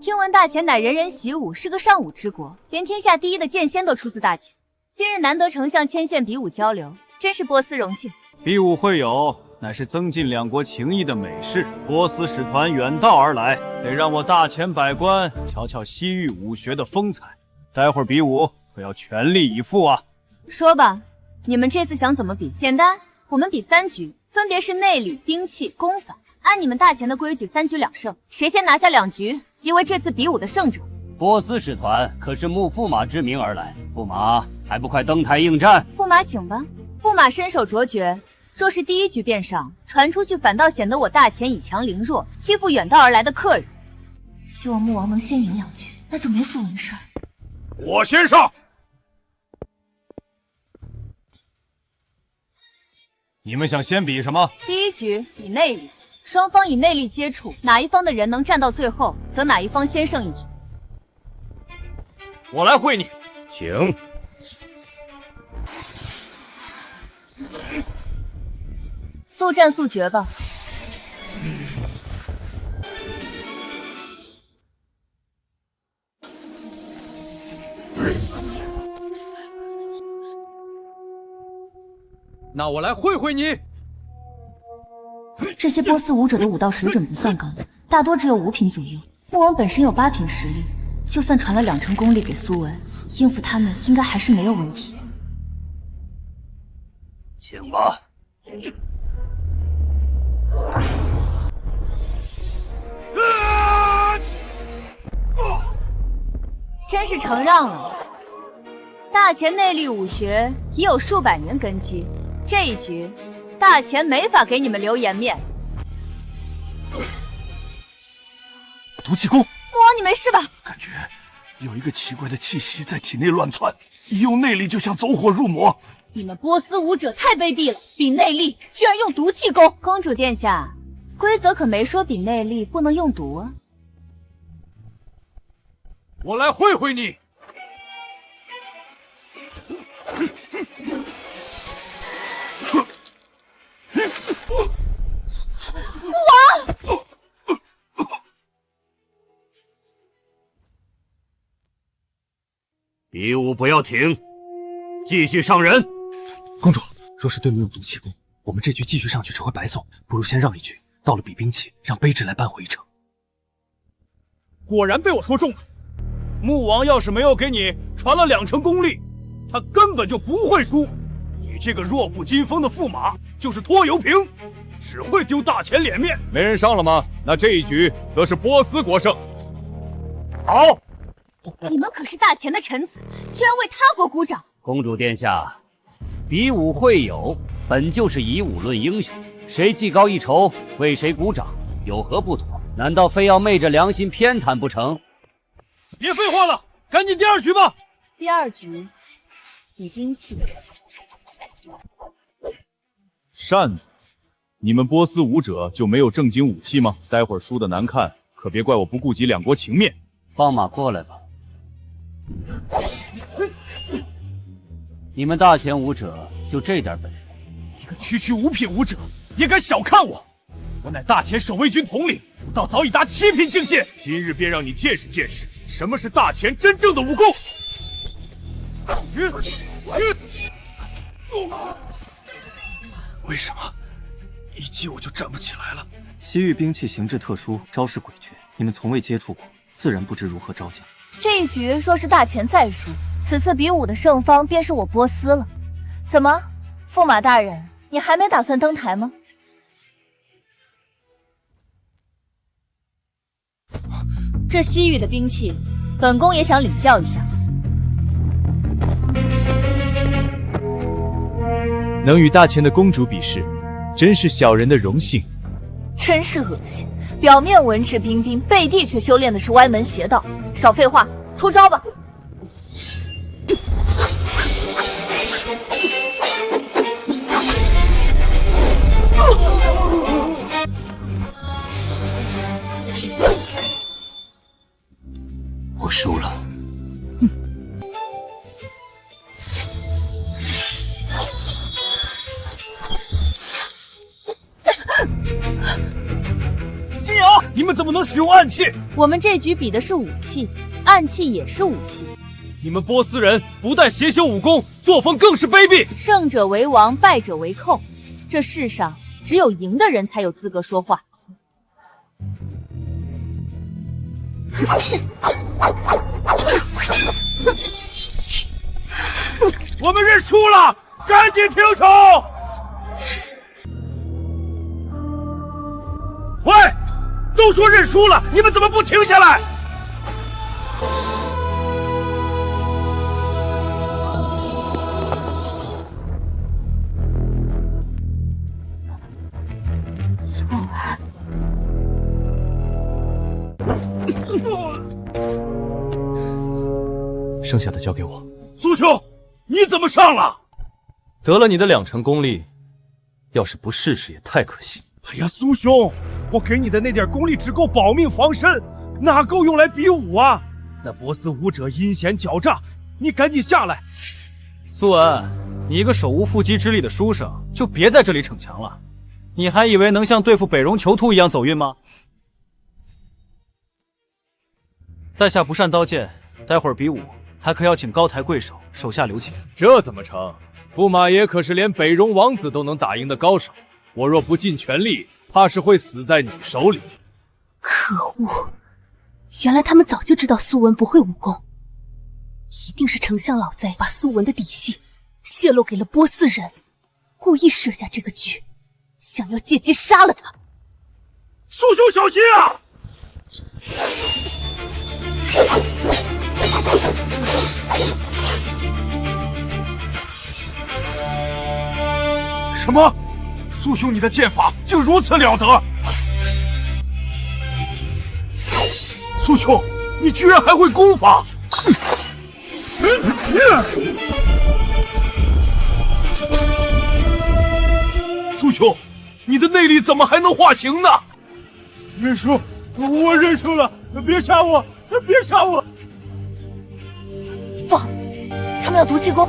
听闻大前乃人人习武，是个尚武之国，连天下第一的剑仙都出自大前。今日难得丞相牵线比武交流，真是波斯荣幸。比武会友乃是增进两国情谊的美事，波斯使团远道而来，得让我大前百官瞧瞧西域武学的风采。待会儿比武可要全力以赴啊！说吧，你们这次想怎么比？简单，我们比3局，分别是内力、兵器、功法。按你们大前的规矩，3局2胜，谁先拿下2局，即为这次比武的胜者。波斯使团可是慕驸马之名而来，驸马还不快登台应战？驸马请吧，驸马身手卓绝，若是第1局便上，传出去反倒显得我大前以强凌弱，欺负远道而来的客人。希望穆王能先赢2局，那就没所谓的事儿。我先上。你们想先比什么？第1局比内力，双方以内力接触，哪一方的人能战到最后，则哪一方先胜1局。我来会你，请。速战速决吧。那我来会会你。这些波斯武者的武道水准不算高，大多只有5品左右。穆王本身有8品实力，就算传了2成功力给苏文，应付他们应该还是没有问题。请吧。真是承让了。大前内力武学已有数百年根基，这一局大前没法给你们留颜面。毒气功，穆王你没事吧？感觉有一个奇怪的气息在体内乱窜，一用内力就像走火入魔。你们波斯武者太卑鄙了，比内力居然用毒气功！公主殿下，规则可没说比内力不能用毒啊。我来会会你。穆王，比武不要停，继续上人。公主，若是对面用毒气功，我们这局继续上去只会白送，不如先让一局，到了比兵器，让卑职来扳回一城。果然被我说中了。穆王要是没有给你传了2成功力，他根本就不会输。你这个弱不禁风的驸马就是拖油瓶，只会丢大前脸面。没人上了吗？那这一局则是波斯国胜。好，你们可是大前的臣子，居然为他国鼓掌。公主殿下，比武会友本就是以武论英雄，谁技高一筹，为谁鼓掌，有何不妥？难道非要昧着良心偏袒不成？别废话了，赶紧第2局吧。第2局比兵器。扇子，你们波斯武者就没有正经武器吗？待会儿输的难看，可别怪我不顾及两国情面。放马过来吧。你们大前武者就这点本事？一个区区5品武者也敢小看我？我乃大前守卫军统领，武道早已达7品境界。今日便让你见识见识什么是大前真正的武功。为什么一击我就站不起来了？西域兵器形制特殊，招式诡谲，你们从未接触过，自然不知如何招架。这一局若是大前再输，此次比武的胜方便是我波斯了。怎么，驸马大人，你还没打算登台吗？这西域的兵器，本宫也想领教一下。能与大前的公主比试，真是小人的荣幸。真是恶心，表面文质彬彬，背地却修炼的是歪门邪道。少废话，出招吧！我输了。信瑶，你们怎么能使用暗器？我们这局比的是武器，暗器也是武器。你们波斯人不但邪修武功，作风更是卑鄙。胜者为王，败者为寇。这世上只有赢的人才有资格说话。我们认输了，赶紧停手！喂，都说认输了，你们怎么不停下来？剩下的交给我。苏兄，你怎么上了？得了你的2成功力，要是不试试也太可惜。哎呀，苏兄，我给你的那点功力只够保命防身，哪够用来比武啊？那波斯武者阴险狡诈，你赶紧下来。苏文，你一个手无缚鸡之力的书生，就别在这里逞强了。你还以为能像对付北戎囚徒一样走运吗？在下不善刀剑，待会儿比武还可要请高抬贵手，手下留情。这怎么成？驸马爷可是连北戎王子都能打赢的高手，我若不尽全力，怕是会死在你手里。可恶！原来他们早就知道苏文不会武功，一定是丞相老贼把苏文的底细泄露给了波斯人，故意设下这个局，想要借机杀了他。苏兄小心啊！什么？苏兄，你的剑法竟如此了得！苏兄，你居然还会功法！苏兄，你的内力怎么还能化形呢？认输，我认输了，别杀我，别杀我！不，他们要毒气功。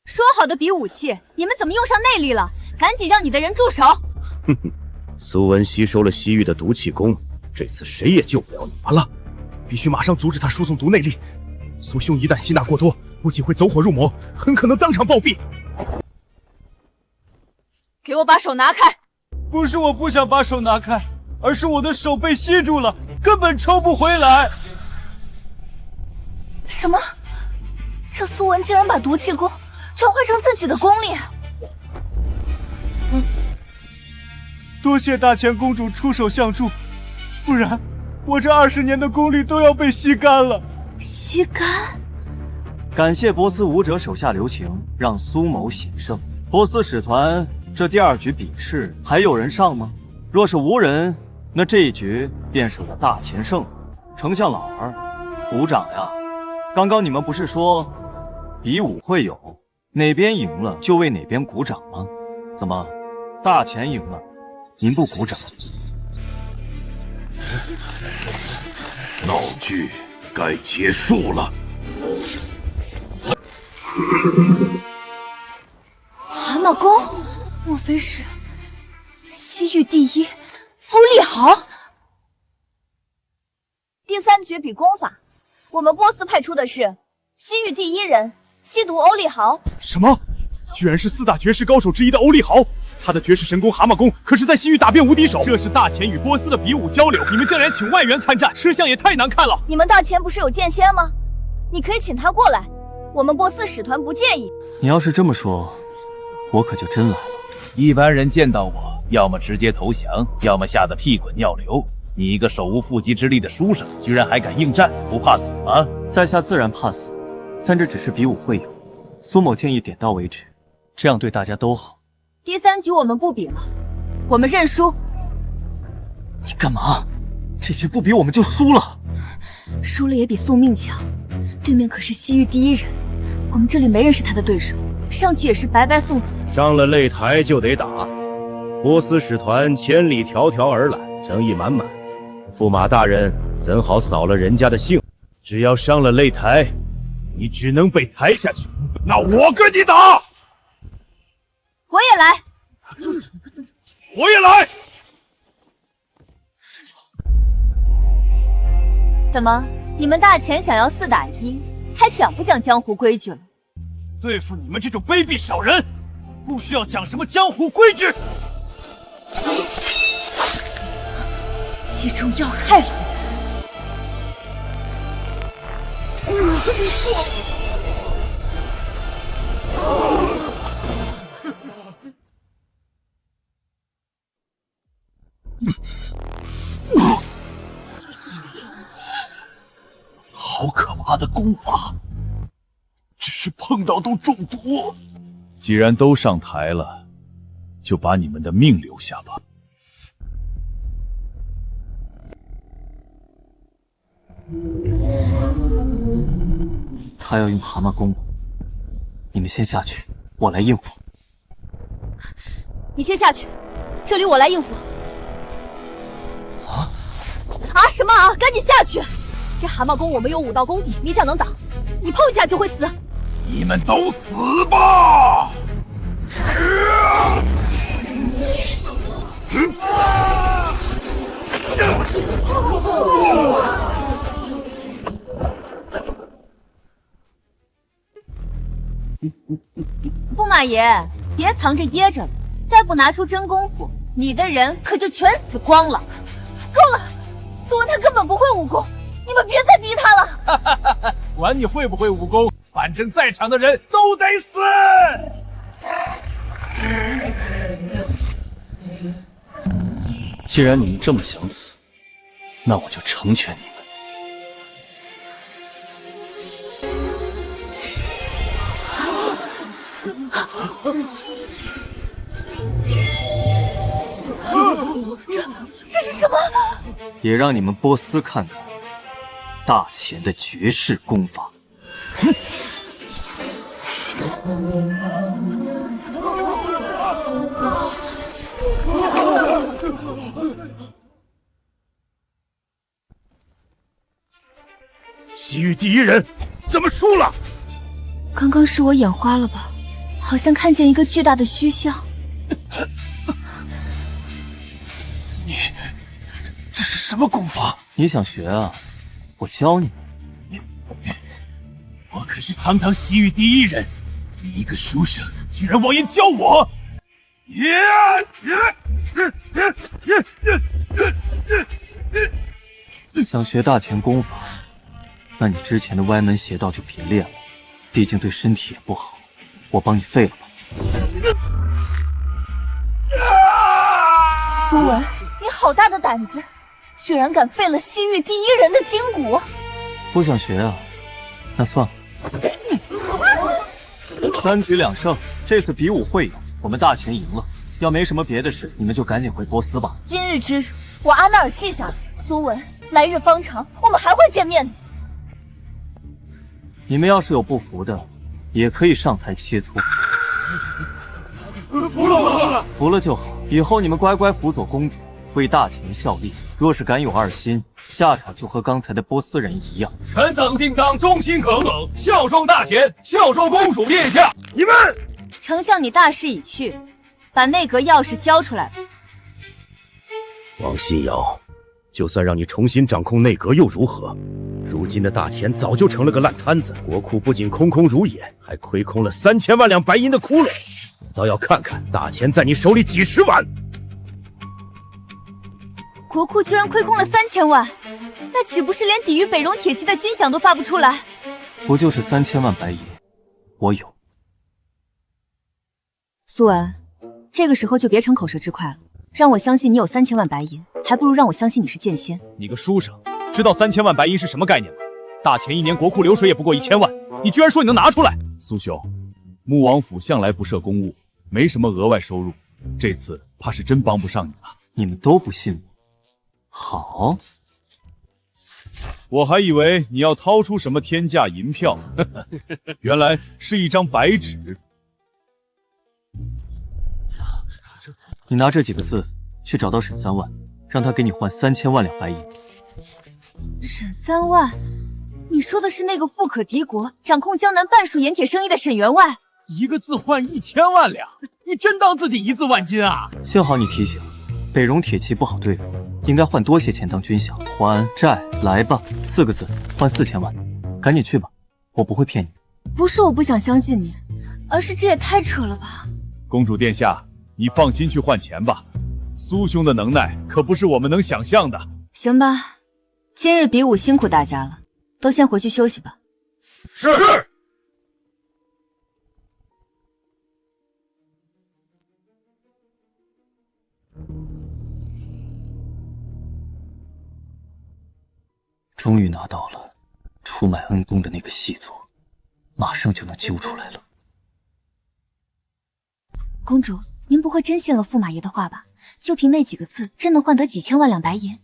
说好的比武器，你们怎么用上内力了？赶紧让你的人住手！哼哼，苏文吸收了西域的毒气功，这次谁也救不了你。完了，必须马上阻止他输送毒内力。苏兄一旦吸纳过多，不仅会走火入魔，很可能当场暴毙。给我把手拿开！不是我不想把手拿开，而是我的手被吸住了，根本抽不回来。什么？这苏文竟然把毒气功转化成自己的功力！多谢大前公主出手相助，不然我这20年的功力都要被吸干了。吸干？感谢波斯武者手下留情，让苏某险胜。波斯使团这第2局比试还有人上吗？若是无人，那这一局便是我大前胜。丞相老儿，鼓掌呀！刚刚你们不是说比武会友，哪边赢了就为哪边鼓掌吗？怎么，大前赢了，您不鼓掌？闹剧该结束了。蛤蟆功，莫非是西域第一欧丽豪？第3局比功法，我们波斯派出的是西域第1人西毒欧丽豪。什么？居然是4大绝世高手之一的欧丽豪！他的绝世神功蛤蟆功可是在西域打遍无敌手。这是大前与波斯的比武交流，你们竟然请外援参战，吃相也太难看了。你们大前不是有剑仙吗？你可以请他过来，我们波斯使团不介意。你要是这么说，我可就真来了。一般人见到我，要么直接投降，要么吓得屁滚尿流。你一个手无缚鸡之力的书生，居然还敢应战，不怕死吗？在下自然怕死，但这只是比武会友。苏某建议点到为止，这样对大家都好。第3局我们不比了，我们认输。你干嘛？这局不比我们就输了？输了也比送命强。对面可是西域第1人，我们这里没人是他的对手，上去也是白白送死。上了擂台就得打。波斯使团千里迢迢而来，诚意满满。驸马大人怎好扫了人家的兴？只要上了擂台，你只能被抬下去。那我跟你打！我也来。我也来。怎么，你们大钱想要4打1，还讲不讲江湖规矩了？对付你们这种卑鄙小人，不需要讲什么江湖规矩。其中要害了好可怕的功法，只是碰到都中毒。既然都上台了，就把你们的命留下吧。他要用蛤蟆功，你们先下去，我来应付。你先下去，这里我来应付。什么啊！赶紧下去！这蛤蟆功我们有5道功底，勉强能挡，你碰一下就会死。你们都死吧！驸马爷，别藏着掖着了，再不拿出真功夫，你的人可就全死光了。够了，苏文他根本不会武功，你们别再逼他了。管你会不会武功，反正在场的人都得死。既然你们这么想死，那我就成全你们。这是什么？也让你们波斯看看大钱的绝世功法。西域第一人怎么输了？刚刚是我眼花了吧？好像看见一个巨大的虚像。这是什么功法？你想学啊？我教你。我可是堂堂西域第一人，你一个书生居然妄言教我！想学大钱功法，那你之前的歪门邪道就别练了，毕竟对身体也不好。我帮你废了吧。苏文，你好大的胆子，居然敢废了西域第一人的筋骨！不想学啊？那算了。3局2胜，这次比武会友，我们大钱赢了。要没什么别的事，你们就赶紧回波斯吧。今日之日，我阿纳尔记下了。苏文，来日方长，我们还会见面的。你们要是有不服的，也可以上台切磋。服了，服了就好。以后你们乖乖辅佐公主，为大钱效力。若是敢有二心，下场就和刚才的波斯人一样。臣等定当忠心耿耿，效忠大钱，效忠公主殿下。你们，丞相，你大势已去，把内阁钥匙交出来吧。王新瑶，就算让你重新掌控内阁又如何？如今的大钱早就成了个烂摊子，国库不仅空空如也，还亏空了3000万两白银的窟窿。我倒要看看大钱在你手里几十万。国库居然亏空了3000万，那岂不是连抵御北戎铁骑的军饷都发不出来？不就是3000万白银，我有。苏文，这个时候就别逞口舌之快了。让我相信你有3000万白银，还不如让我相信你是剑仙。你个书生，知道3000万白银是什么概念吗？大钱一年国库流水也不过1000万，你居然说你能拿出来？苏兄，穆王府向来不设公务，没什么额外收入，这次怕是真帮不上你了。你们都不信我？好，我还以为你要掏出什么天价银票，原来是一张白纸。你拿这几个字去找到沈三万，让他给你换3000万两白银。沈三万？你说的是那个富可敌国、掌控江南半数盐铁生意的沈员外？一个字换1000万两，你真当自己一字万金啊？幸好你提醒，北戎铁骑不好对付，应该换多些钱当军饷。还债来吧，4个字，换4000万。赶紧去吧，我不会骗你。不是我不想相信你，而是这也太扯了吧。公主殿下，你放心去换钱吧，苏兄的能耐可不是我们能想象的。行吧，今日比武辛苦大家了，都先回去休息吧。是。终于拿到了出卖恩公的那个细作，马上就能揪出来了。公主，您不会真信了驸马爷的话吧？就凭那几个字，真能换得几千万两白银？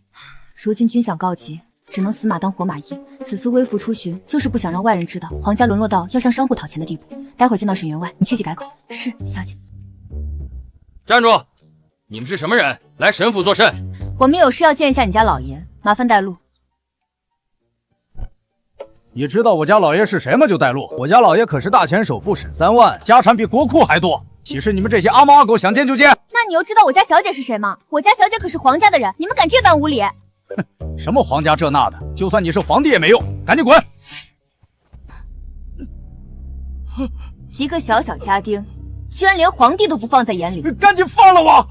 如今军饷告急，只能死马当活马医。此次微服出巡，就是不想让外人知道皇家沦落到要向商户讨钱的地步。待会儿见到沈员外，你切记改口。是，小姐。站住！你们是什么人？来沈府作甚？我们有事要见一下你家老爷，麻烦带路。你知道我家老爷是谁吗？就带路。我家老爷可是大前首富沈3万，家产比国库还多。岂是你们这些阿猫阿狗想见就见？那你又知道我家小姐是谁吗？我家小姐可是皇家的人，你们敢这般无礼？什么皇家这那的，就算你是皇帝也没用，赶紧滚！一个小小家丁，居然连皇帝都不放在眼里，赶紧放了我，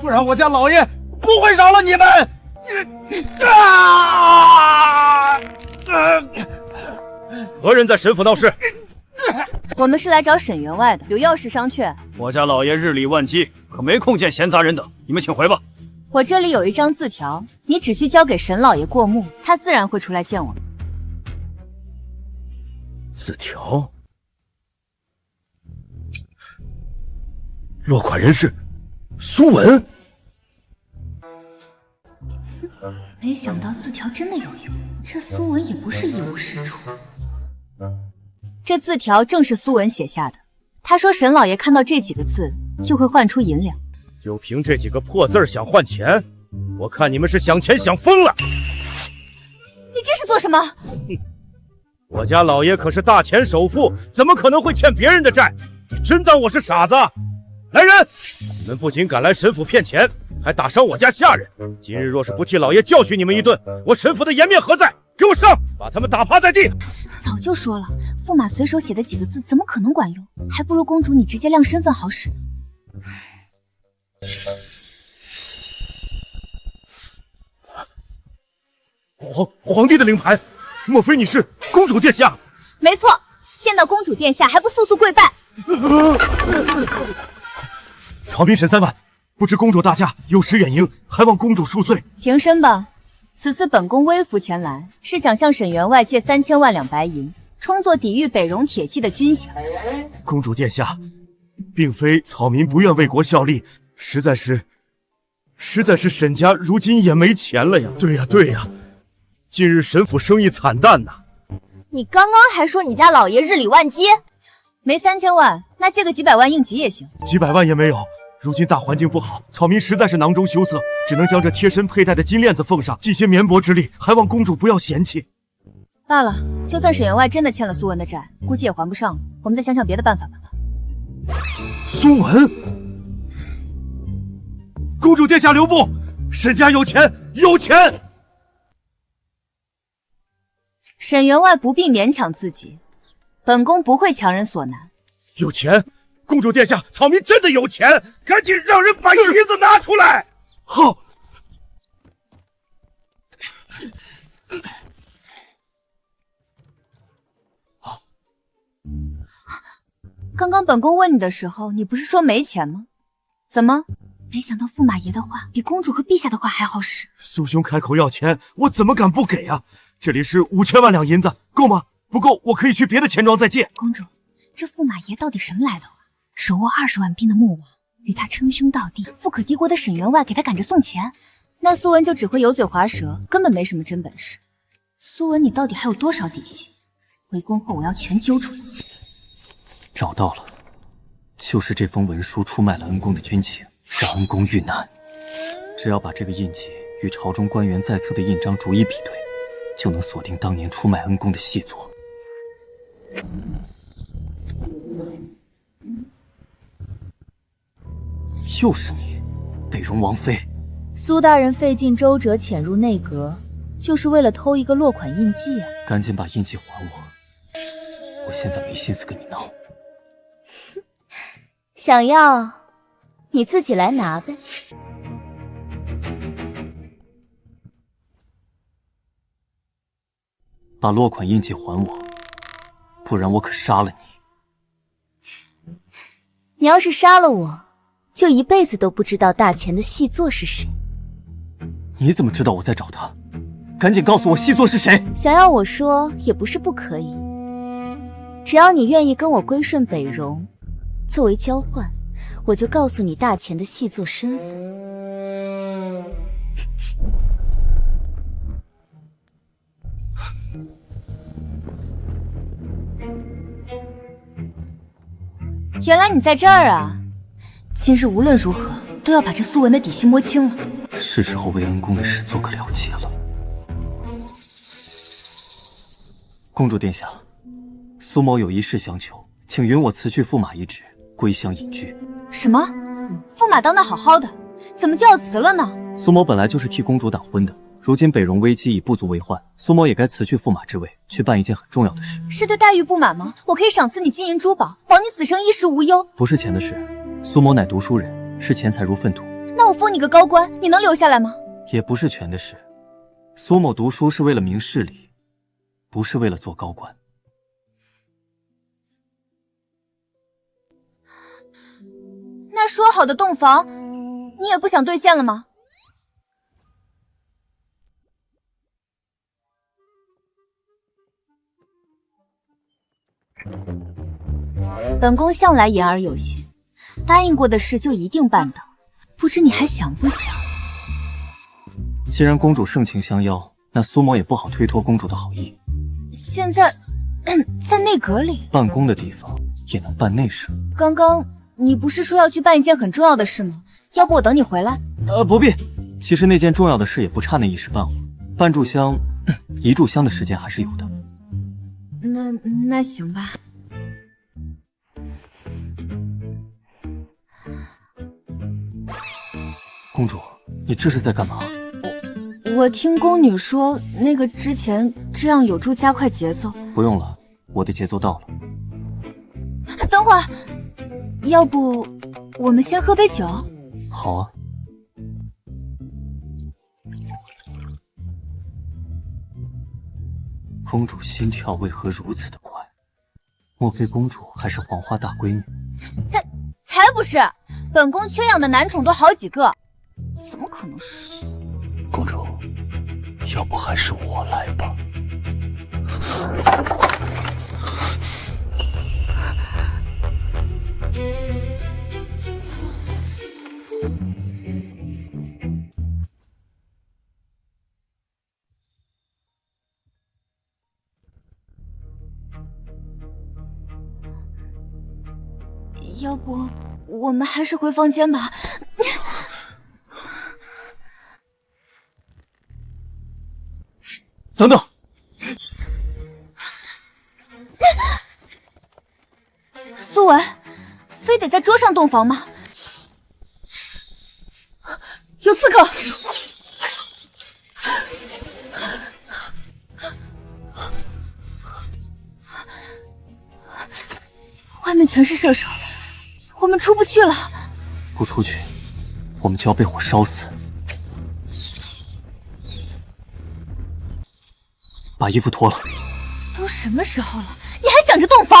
不然我家老爷不会饶了你们！何人在沈府闹事？我们是来找沈员外的，有要事商榷。我家老爷日理万机，可没空见闲杂人等，你们请回吧。我这里有一张字条，你只需交给沈老爷过目，他自然会出来见我们。字条，落款人是苏文。没想到字条真的有用，这苏文也不是一无是处。这字条正是苏文写下的，他说沈老爷看到这几个字就会换出银两。就凭这几个破字想换钱，我看你们是想钱想疯了。你这是做什么？我家老爷可是大钱首富，怎么可能会欠别人的债？你真当我是傻子？来人！你们不仅敢来沈府骗钱，还打伤我家下人。今日若是不替老爷教训你们一顿，我沈府的颜面何在？给我上，把他们打趴在地！早就说了，驸马随手写的几个字怎么可能管用？还不如公主你直接亮身份好使呢。皇帝的令牌，莫非你是公主殿下？没错，见到公主殿下还不速速跪拜？曹彬沈3万，不知公主大驾有失远迎，还望公主恕罪。平身吧。此次本宫微服前来，是想向沈员外借3000万两白银，充作抵御北戎铁骑的军饷。公主殿下，并非草民不愿为国效力，实在是沈家如今也没钱了呀。对呀，近日沈府生意惨淡呐。你刚刚还说你家老爷日理万机，没3000万，那借个几百万应急也行。几百万也没有。如今大环境不好，草民实在是囊中羞涩，只能将这贴身佩戴的金链子奉上，尽些绵薄之力，还望公主不要嫌弃。罢了，就算沈员外真的欠了苏文的债，估计也还不上了，我们再想想别的办法吧。苏文，公主殿下留步，沈家有钱，有钱。沈员外不必勉强自己，本宫不会强人所难。有钱。公主殿下，草民真的有钱，赶紧让人把银子拿出来。好。刚刚本宫问你的时候，你不是说没钱吗？怎么？没想到驸马爷的话比公主和陛下的话还好使。苏兄开口要钱，我怎么敢不给啊？这里是5000万两银子，够吗？不够，我可以去别的钱庄再借。公主，这驸马爷到底什么来头啊？手握20万兵的穆王，与他称兄道弟，富可敌国的沈员外给他赶着送钱，那苏文就只会油嘴滑舌，根本没什么真本事。苏文，你到底还有多少底细？回宫后我要全揪出来。找到了，就是这封文书出卖了恩公的军情，让恩公遇难。只要把这个印记与朝中官员在册的印章逐一比对，就能锁定当年出卖恩公的细作。又是你，北荣王妃。苏大人费尽周折潜入内阁，就是为了偷一个落款印记啊！赶紧把印记还我，我现在没心思跟你闹。想要，你自己来拿呗。把落款印记还我，不然我可杀了你。你要是杀了我，就一辈子都不知道大钱的细作是谁。你怎么知道我在找他？赶紧告诉我细作是谁！想要我说也不是不可以，只要你愿意跟我归顺北荣，作为交换，我就告诉你大钱的细作身份。原来你在这儿啊！今日无论如何都要把这苏文的底细摸清了。是时候为恩公的事做个了结了。公主殿下，苏某有一事相求，请允我辞去驸马一职，归乡隐居。什么？驸马当得好好的，怎么就要辞了呢？苏某本来就是替公主挡婚的，如今北荣危机已不足为患，苏某也该辞去驸马之位，去办一件很重要的事。是对待遇不满吗？我可以赏赐你金银珠宝，保你此生衣食无忧。不是钱的事，苏某乃读书人，视钱财如粪土。那我封你个高官，你能留下来吗？也不是权的事，苏某读书是为了明事理，不是为了做高官。那说好的洞房，你也不想兑现了吗？本宫向来言而有信，答应过的事就一定办到，不知你还想不想？既然公主盛情相邀，那苏某也不好推脱公主的好意。现在，在内阁里，办公的地方也能办内事。刚刚你不是说要去办一件很重要的事吗？要不我等你回来？不必。其实那件重要的事也不差那一时半会，半炷香、一炷香的时间还是有的。那行吧。公主，你这是在干嘛？我听宫女说，那个之前这样有助加快节奏。不用了，我的节奏到了。等会儿，要不我们先喝杯酒？好啊。公主心跳为何如此的快？莫非公主还是黄花大闺女？才不是！本宫缺养的男宠都好几个，怎么可能是？公主，要不还是我来吧。要不我们还是回房间吧。等等，苏文，非得在桌上洞房吗？有刺客！外面全是射手，我们出不去了。不出去，我们就要被火烧死。把衣服脱了。都什么时候了，你还想着洞房？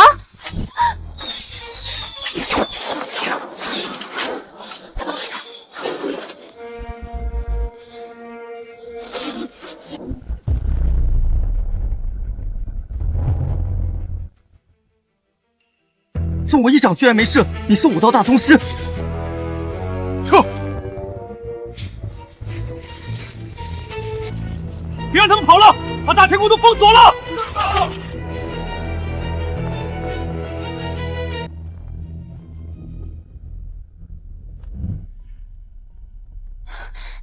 就我一掌居然没事，你是武道大宗师？撤！别让他们跑了，把大乾宫都封锁了！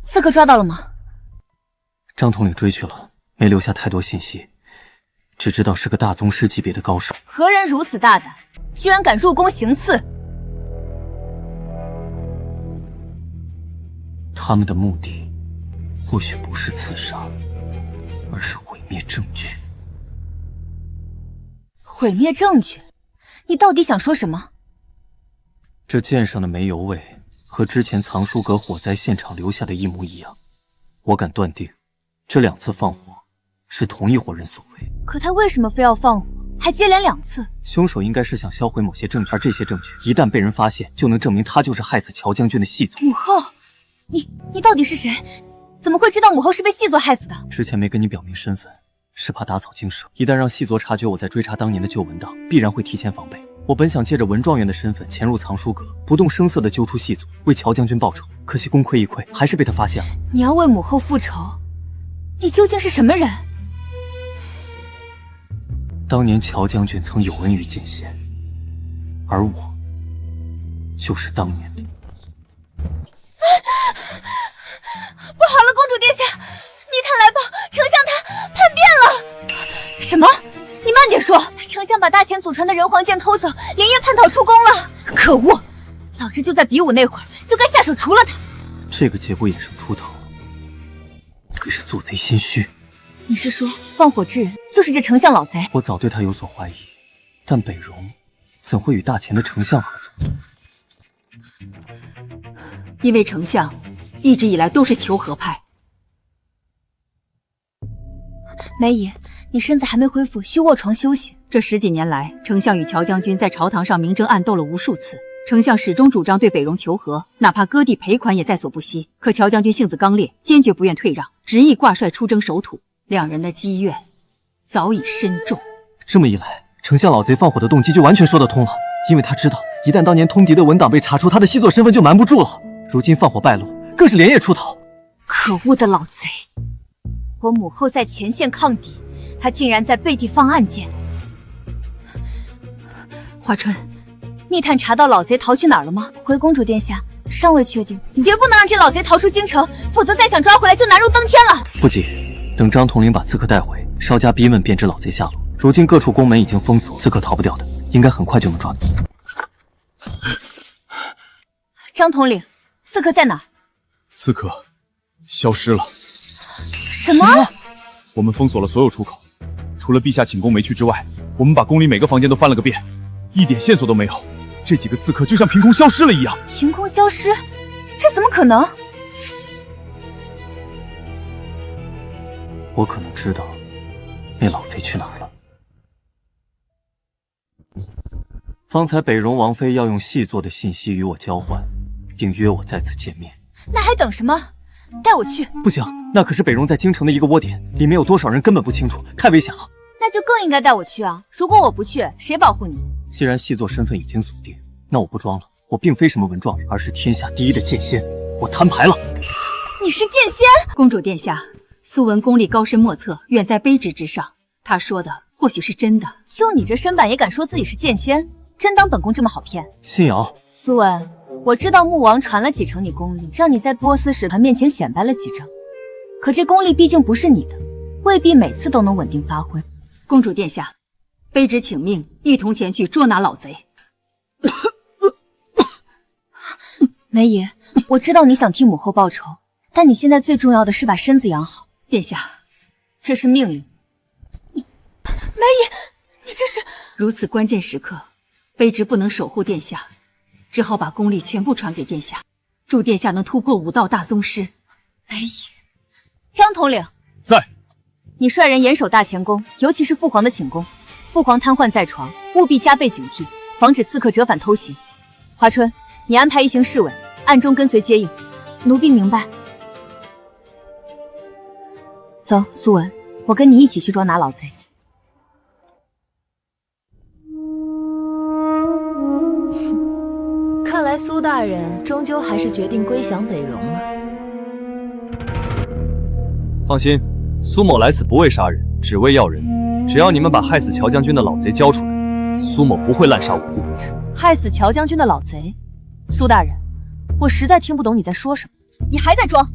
刺客抓到了吗？张统领追去了，没留下太多信息，只知道是个大宗师级别的高手。何人如此大胆，居然敢入宫行刺？他们的目的或许不是刺杀，而是毁灭证据。毁灭证据？你到底想说什么？这剑上的煤油味和之前藏书阁火灾现场留下的一模一样，我敢断定，这2次放火是同一伙人所为。可他为什么非要放火，还接连2次？凶手应该是想销毁某些证据，而这些证据一旦被人发现，就能证明他就是害死乔将军的细作。母后，你到底是谁？怎么会知道母后是被细作害死的？之前没跟你表明身份，是怕打草惊蛇，一旦让细作察觉我在追查当年的旧文档，必然会提前防备。我本想借着文状元的身份潜入藏书阁，不动声色地揪出细作，为乔将军报仇。可惜功亏一篑，还是被他发现了。你要为母后复仇？你究竟是什么人？当年乔将军曾有恩于剑仙，而我就是当年的。不好了，公主殿下，密探来报，丞相他叛变了。什么？你慢点说！丞相把大前祖传的人皇剑偷走，连夜叛逃出宫了。可恶！早知就在比武那会儿就该下手除了他。这个节骨眼上出头，会是做贼心虚。你是说放火之人就是这丞相老贼？我早对他有所怀疑，但北荣怎会与大前的丞相合作？因为丞相一直以来都是求和派。梅姨，你身子还没恢复，需卧床休息。这10几年来，丞相与乔将军在朝堂上明争暗斗了无数次，丞相始终主张对北荣求和，哪怕割地赔款也在所不惜。可乔将军性子刚烈，坚决不愿退让，执意挂帅出征守土，两人的积怨早已深重。这么一来，丞相老贼放火的动机就完全说得通了，因为他知道，一旦当年通敌的文档被查出，他的细作身份就瞒不住了。如今放火败露，更是连夜出逃。可恶的老贼！我母后在前线抗敌，他竟然在背地放暗箭。华春，密探查到老贼逃去哪儿了吗？回公主殿下，尚未确定，绝不能让这老贼逃出京城，否则再想抓回来就难如登天了。不急，等张统领把刺客带回，稍加逼问便知老贼下落。如今各处宫门已经封锁，刺客逃不掉的，应该很快就能抓到。张统领，刺客在哪儿？刺客消失了。什么？我们封锁了所有出口，除了陛下寝宫没去之外，我们把宫里每个房间都翻了个遍，一点线索都没有。这几个刺客就像凭空消失了一样。凭空消失？这怎么可能？我可能知道那老贼去哪儿了。方才北荣王妃要用细作的信息与我交换，并约我再次见面。那还等什么？带我去！不行，那可是北荣在京城的一个窝点，里面有多少人根本不清楚，太危险了。那就更应该带我去啊！如果我不去，谁保护你？既然细作身份已经锁定，那我不装了。我并非什么文状元，而是天下第一的剑仙。我摊牌了。你是剑仙？公主殿下，苏文功力高深莫测，远在卑职之上。他说的或许是真的。就你这身板也敢说自己是剑仙？真当本宫这么好骗？信瑶，苏文，我知道穆王传了几成你功力，让你在波斯使团面前显摆了几招。可这功力毕竟不是你的，未必每次都能稳定发挥。公主殿下，卑职请命一同前去捉拿老贼。梅姨，我知道你想替母后报仇，但你现在最重要的是把身子养好。殿下，这是命令。梅姨，你这是……如此关键时刻，卑职不能守护殿下，只好把功力全部传给殿下，祝殿下能突破武道大宗师。梅姨，张统领在。你率人严守大前宫，尤其是父皇的寝宫。父皇瘫痪在床，务必加倍警惕，防止刺客折返偷袭。华春，你安排一行侍卫暗中跟随接应。奴婢明白。走，苏文，我跟你一起去捉拿老贼。看来苏大人终究还是决定归降北荣了。放心，苏某来此不为杀人，只为要人。只要你们把害死乔将军的老贼交出来，苏某不会滥杀无辜。害死乔将军的老贼？苏大人，我实在听不懂你在说什么。你还在装？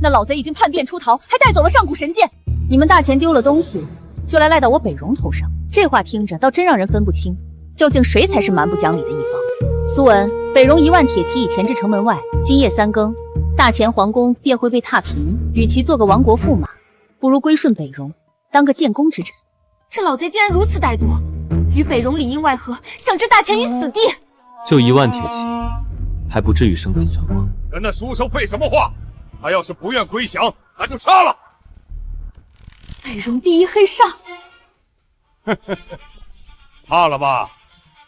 那老贼已经叛变出逃，还带走了上古神剑。你们大前丢了东西，就来赖到我北荣头上，这话听着倒真让人分不清，究竟谁才是蛮不讲理的一方。苏文，北荣1万铁骑已前至城门外，今夜3更，大前皇宫便会被踏平。与其做个亡国驸马，不如归顺北戎，当个建功之臣。这老贼竟然如此歹毒，与北戎里应外合，想置大前于死地。就1万铁骑，还不至于生死存亡。跟那书生废什么话？他要是不愿归降，他就杀了。北戎第一黑煞，怕了吧？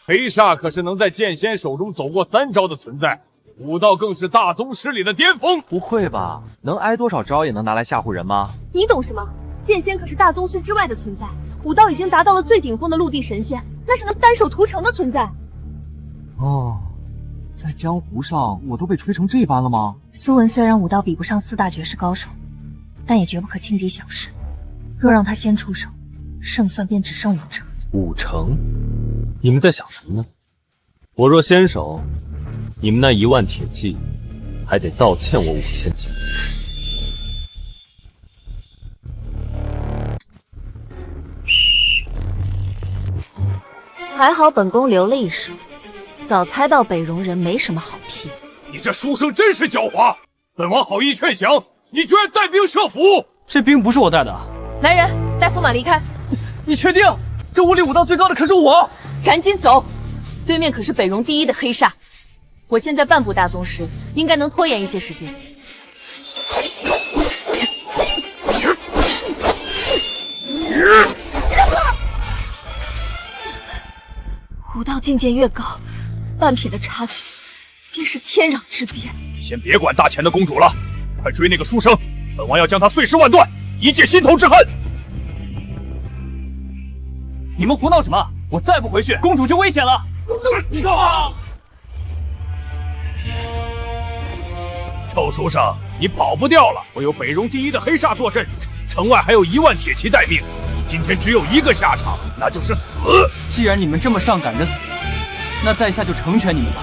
黑煞可是能在剑仙手中走过3招的存在，武道更是大宗师里的巅峰。不会吧？能挨多少招也能拿来吓唬人吗？你懂什么？剑仙可是大宗师之外的存在，武道已经达到了最顶峰的陆地神仙，那是能单手屠城的存在。哦，在江湖上我都被吹成这般了吗？苏文虽然武道比不上4大绝世高手，但也绝不可轻敌小视。若让他先出手，胜算便只剩5成。5成？你们在想什么呢？我若先手，你们那1万铁骑还得倒欠我5000金。还好本宫留了一手，早猜到北戎人没什么好屁。你这书生真是狡猾！本王好意劝降，你居然带兵设伏！这兵不是我带的。来人，带驸马离开。你确定？这屋里武道最高的可是我！赶紧走！对面可是北戎第一的黑煞，我现在半步大宗师，应该能拖延一些时间。武道境界越高，半品的差距便是天壤之别。你先别管大前的公主了，快追那个书生，本王要将他碎尸万段，以解心头之恨。你们胡闹什么？我再不回去，公主就危险了。臭书生，你跑不掉了！我有北戎第一的黑煞坐镇，城外还有1万铁骑待命。你今天只有一个下场，那就是死。既然你们这么上赶着死，那在下就成全你们吧。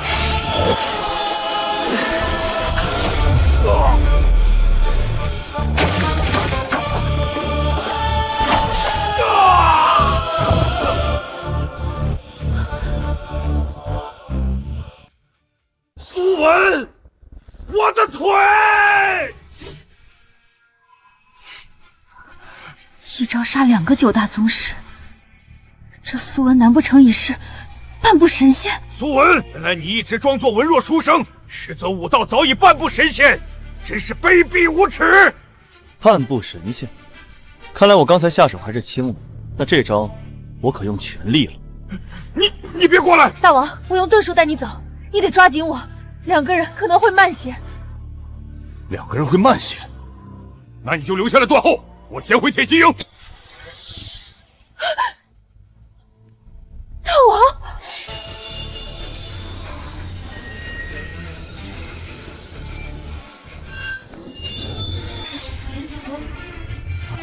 苏文，我的腿！一招杀2个9大宗师，这苏文难不成已是半步神仙？苏文，原来你一直装作文弱书生，实则武道早已半步神仙，真是卑鄙无耻！半步神仙，看来我刚才下手还是轻了，那这招我可用全力了。你别过来！大王，我用遁术带你走，你得抓紧我，2个人可能会慢些。 2个人会慢些，那你就留下来断后，我先回铁骑营。大王，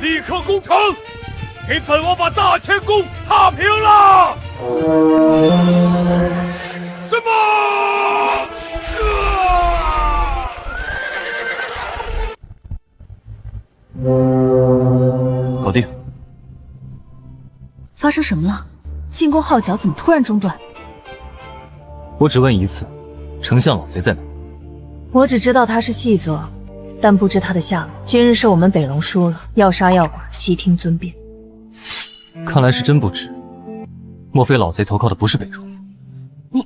立刻攻城，给本王把大前宫踏平了！什么？搞定。发生什么了？进攻号角怎么突然中断？我只问一次，丞相老贼在哪？我只知道他是细作，但不知他的下落。今日是我们北戎输了，要杀要剐，悉听尊便。看来是真不知。莫非老贼投靠的不是北戎？你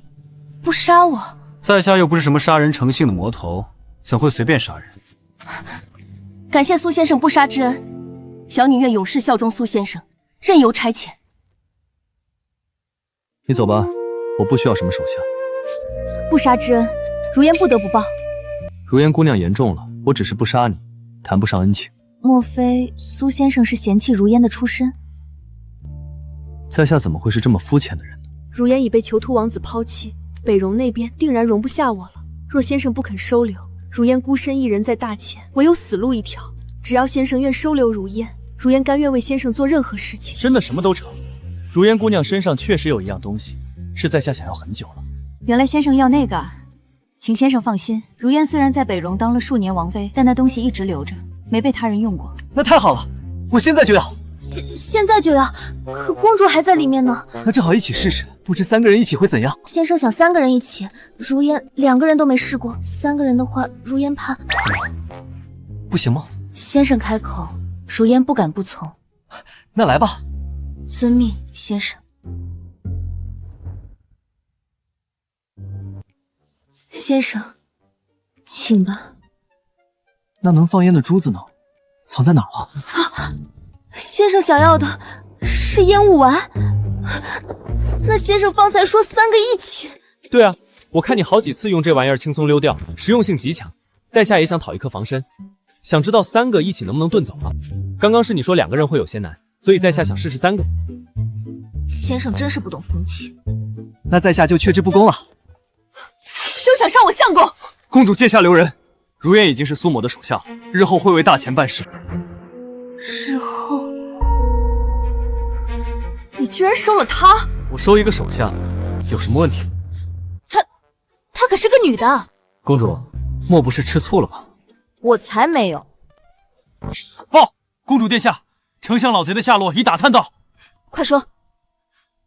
不杀我？在下又不是什么杀人成性的魔头，怎会随便杀人？感谢苏先生不杀之恩，小女愿永世效忠苏先生，任由差遣。你走吧，我不需要什么手下。不杀之恩，如烟不得不报。如烟姑娘言重了，我只是不杀你，谈不上恩情。莫非苏先生是嫌弃如烟的出身？在下怎么会是这么肤浅的人呢？如烟已被囚徒王子抛弃，北戎那边定然容不下我了。若先生不肯收留，如烟孤身一人在大前，唯有死路一条。只要先生愿收留如烟，如烟甘愿为先生做任何事情。真的什么都成。如烟姑娘身上确实有一样东西，是在下想要很久了。原来先生要那个，请先生放心，如烟虽然在北戎当了数年王妃，但那东西一直留着，没被他人用过。那太好了，我现在就要。现在就要，可公主还在里面呢。那正好一起试试，不知3个人一起会怎样？先生想3个人一起，如烟2个人都没试过，3个人的话，如烟怕。不行吗？先生开口，如烟不敢不从。那来吧。遵命，先生。先生，请吧。那能放烟的珠子呢？藏在哪儿了？啊，先生想要的是烟雾丸。那先生方才说3个一起。对啊，我看你好几次用这玩意儿轻松溜掉，实用性极强。在下也想讨一颗防身，想知道3个一起能不能遁走了。刚刚是你说2个人会有些难，所以在下想试试3个。先生真是不懂风情。那在下就却之不恭了。休想伤我相公！公主戒下留人，如烟已经是苏某的手下，日后会为大钱办事。日后，你居然收了她？我收一个手下，有什么问题？她可是个女的。公主，莫不是吃醋了吧？我才没有。报，公主殿下，丞相老贼的下落已打探到。快说。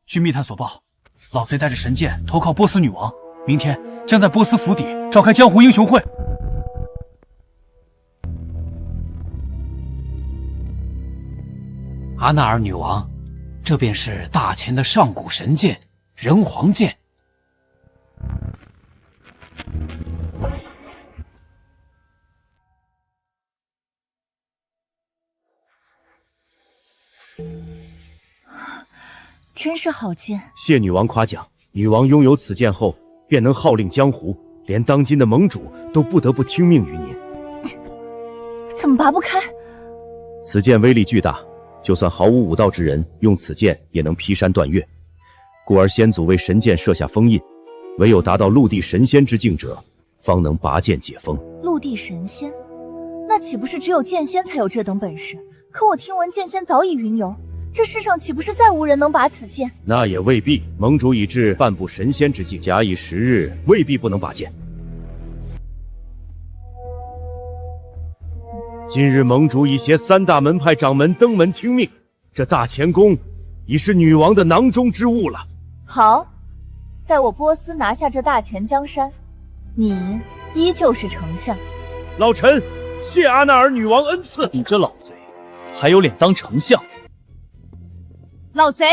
据密探所报，老贼带着神剑投靠波斯女王，明天将在波斯府邸召开江湖英雄会。阿纳尔女王，这便是大钱的上古神剑人皇剑。真是好剑。谢女王夸奖，女王拥有此剑后，便能号令江湖，连当今的盟主都不得不听命于您。怎么拔不开？此剑威力巨大，就算毫无武道之人用此剑也能劈山断岳，故而先祖为神剑设下封印，唯有达到陆地神仙之境者，方能拔剑解封。陆地神仙，那岂不是只有剑仙才有这等本事？可我听闻剑仙早已云游，这世上岂不是再无人能拔此剑？那也未必，盟主已至半步神仙之境，假以时日，未必不能拔剑。今日盟主已携3大门派掌门登门听命，这大乾宫已是女王的囊中之物了。好，待我波斯拿下这大钱江山，你依旧是丞相。老臣谢阿纳尔女王恩赐。你这老贼，还有脸当丞相？老贼，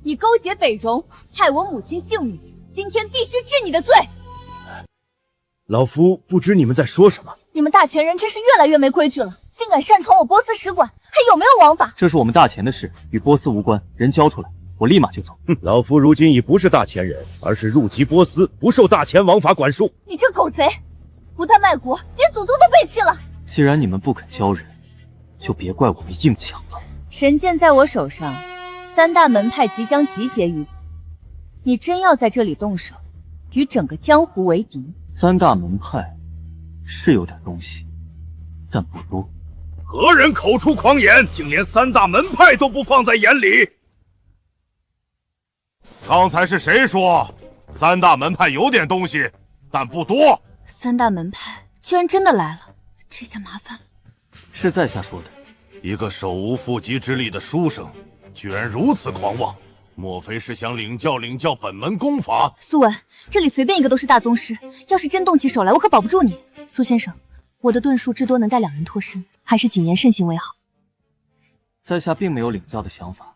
你勾结北戎，害我母亲性命，今天必须治你的罪。老夫不知你们在说什么。你们大钱人真是越来越没规矩了，竟敢擅闯我波斯使馆，还有没有王法？这是我们大钱的事，与波斯无关，人交出来，我立马就走。老夫如今已不是大钱人，而是入籍波斯，不受大钱王法管束。你这狗贼，不但卖国，连祖宗都背弃了。既然你们不肯交人，就别怪我们硬抢了。神剑在我手上，3大门派即将集结于此，你真要在这里动手，与整个江湖为敌？3大门派是有点东西，但不多。何人口出狂言，竟连3大门派都不放在眼里？刚才是谁说3大门派有点东西，但不多？3大门派居然真的来了，这下麻烦了。是在下说的。一个手无缚鸡之力的书生，居然如此狂妄，莫非是想领教本门功法？苏文，这里随便一个都是大宗师，要是真动起手来，我可保不住你。苏先生，我的遁术至多能带2人脱身，还是谨言慎行为好。在下并没有领教的想法，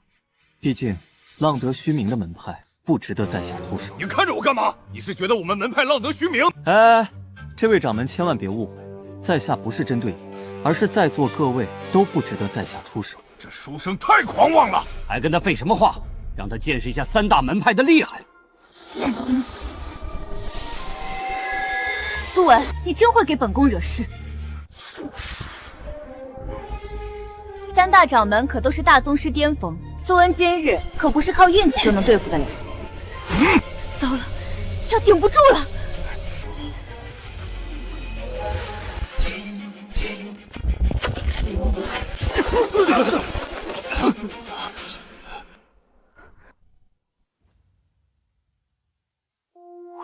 毕竟浪得虚名的门派不值得在下出手。你看着我干嘛？你是觉得我们门派浪得虚名？哎，这位掌门千万别误会，在下不是针对你，而是在座各位都不值得在下出手。这书生太狂妄了，还跟他废什么话？让他见识一下3大门派的厉害。苏文，你真会给本宫惹事。3大掌门可都是大宗师巅峰，苏文今日可不是靠运气就能对付得了。糟了，要顶不住了。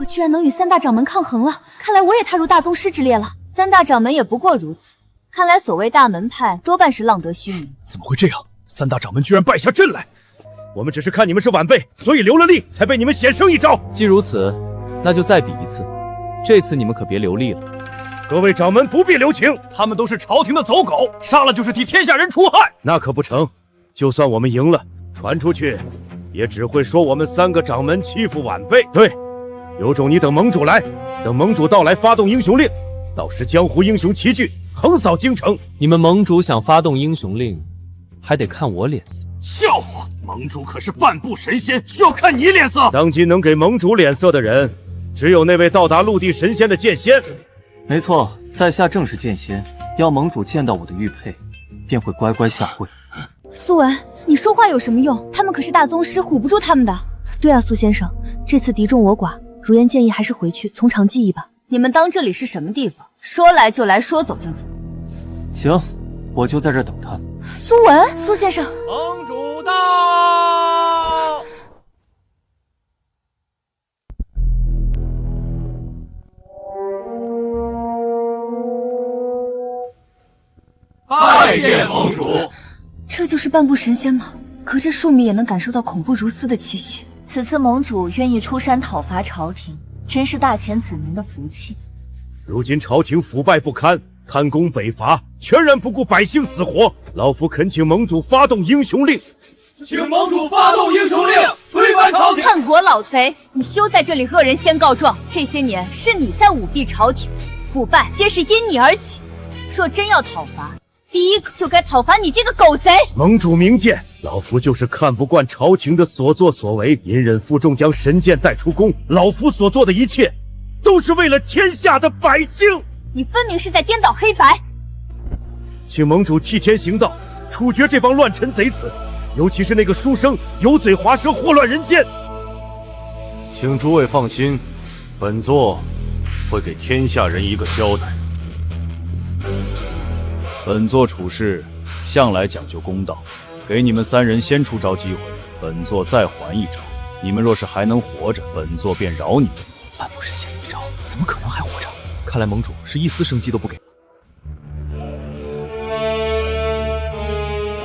我居然能与3大掌门抗衡了，看来我也踏入大宗师之列了。3大掌门也不过如此，看来所谓大门派多半是浪得虚名。怎么会这样？三大掌门居然败下阵来！我们只是看你们是晚辈，所以留了力，才被你们险胜一招。既如此，那就再比一次。这次你们可别留力了。各位掌门不必留情，他们都是朝廷的走狗，杀了就是替天下人除害。那可不成，就算我们赢了，传出去，也只会说我们3个掌门欺负晚辈。对，有种你等盟主来，等盟主到来发动英雄令，到时江湖英雄齐聚，横扫京城。你们盟主想发动英雄令，还得看我脸色。笑话！盟主可是半步神仙，需要看你脸色。当今能给盟主脸色的人，只有那位到达陆地神仙的剑仙。没错，在下正是剑仙。要盟主见到我的玉佩，便会乖乖下跪。苏文，你说话有什么用？他们可是大宗师，唬不住他们的。对啊，苏先生，这次敌众我寡，如烟建议还是回去从长计议吧。你们当这里是什么地方？说来就来，说走就走。行，我就在这儿等他。苏文，苏先生，盟主到。拜见盟主。这就是半步神仙吗？隔着数米也能感受到恐怖如斯的气息。此次盟主愿意出山讨伐朝廷，真是大前子民的福气。如今朝廷腐败不堪，贪功北伐，全然不顾百姓死活。老夫恳请盟主发动英雄令，请盟主发动英雄令，推翻朝廷。叛国老贼，你休在这里恶人先告状。这些年是你在舞弊朝廷，腐败皆是因你而起。若真要讨伐，第一个就该讨伐你这个狗贼！盟主明鉴，老夫就是看不惯朝廷的所作所为，隐忍负重将神剑带出宫。老夫所做的一切，都是为了天下的百姓。你分明是在颠倒黑白。请盟主替天行道，处决这帮乱臣贼子，尤其是那个书生油嘴滑舌，祸乱人间。请诸位放心，本座会给天下人一个交代。本座处事向来讲究公道，给你们3人先出招机会，本座再还一招。你们若是还能活着，本座便饶你们。半步神仙一招，怎么可能还活着？看来盟主是一丝生机都不给。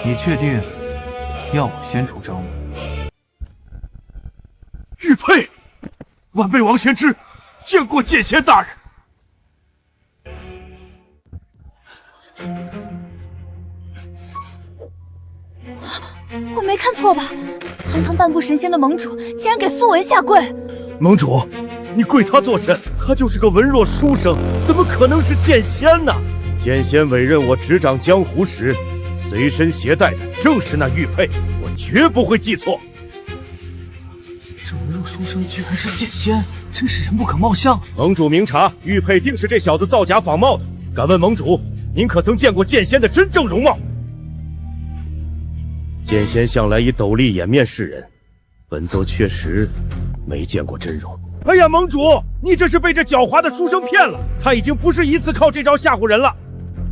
你确定要我先出招吗？玉佩，晚辈王先知见过剑仙大人。我没看错吧？堂堂半步神仙的盟主，竟然给苏文下跪！盟主，你跪他作甚？他就是个文弱书生，怎么可能是剑仙呢？剑仙委任我执掌江湖时，随身携带的正是那玉佩，我绝不会记错。这文弱书生居然是剑仙，真是人不可貌相。盟主明察，玉佩定是这小子造假仿冒的。敢问盟主，您可曾见过剑仙的真正容貌？剑仙向来以斗笠掩面示人，本座确实没见过真容。哎呀，盟主，你这是被这狡猾的书生骗了，他已经不是一次靠这招吓唬人了。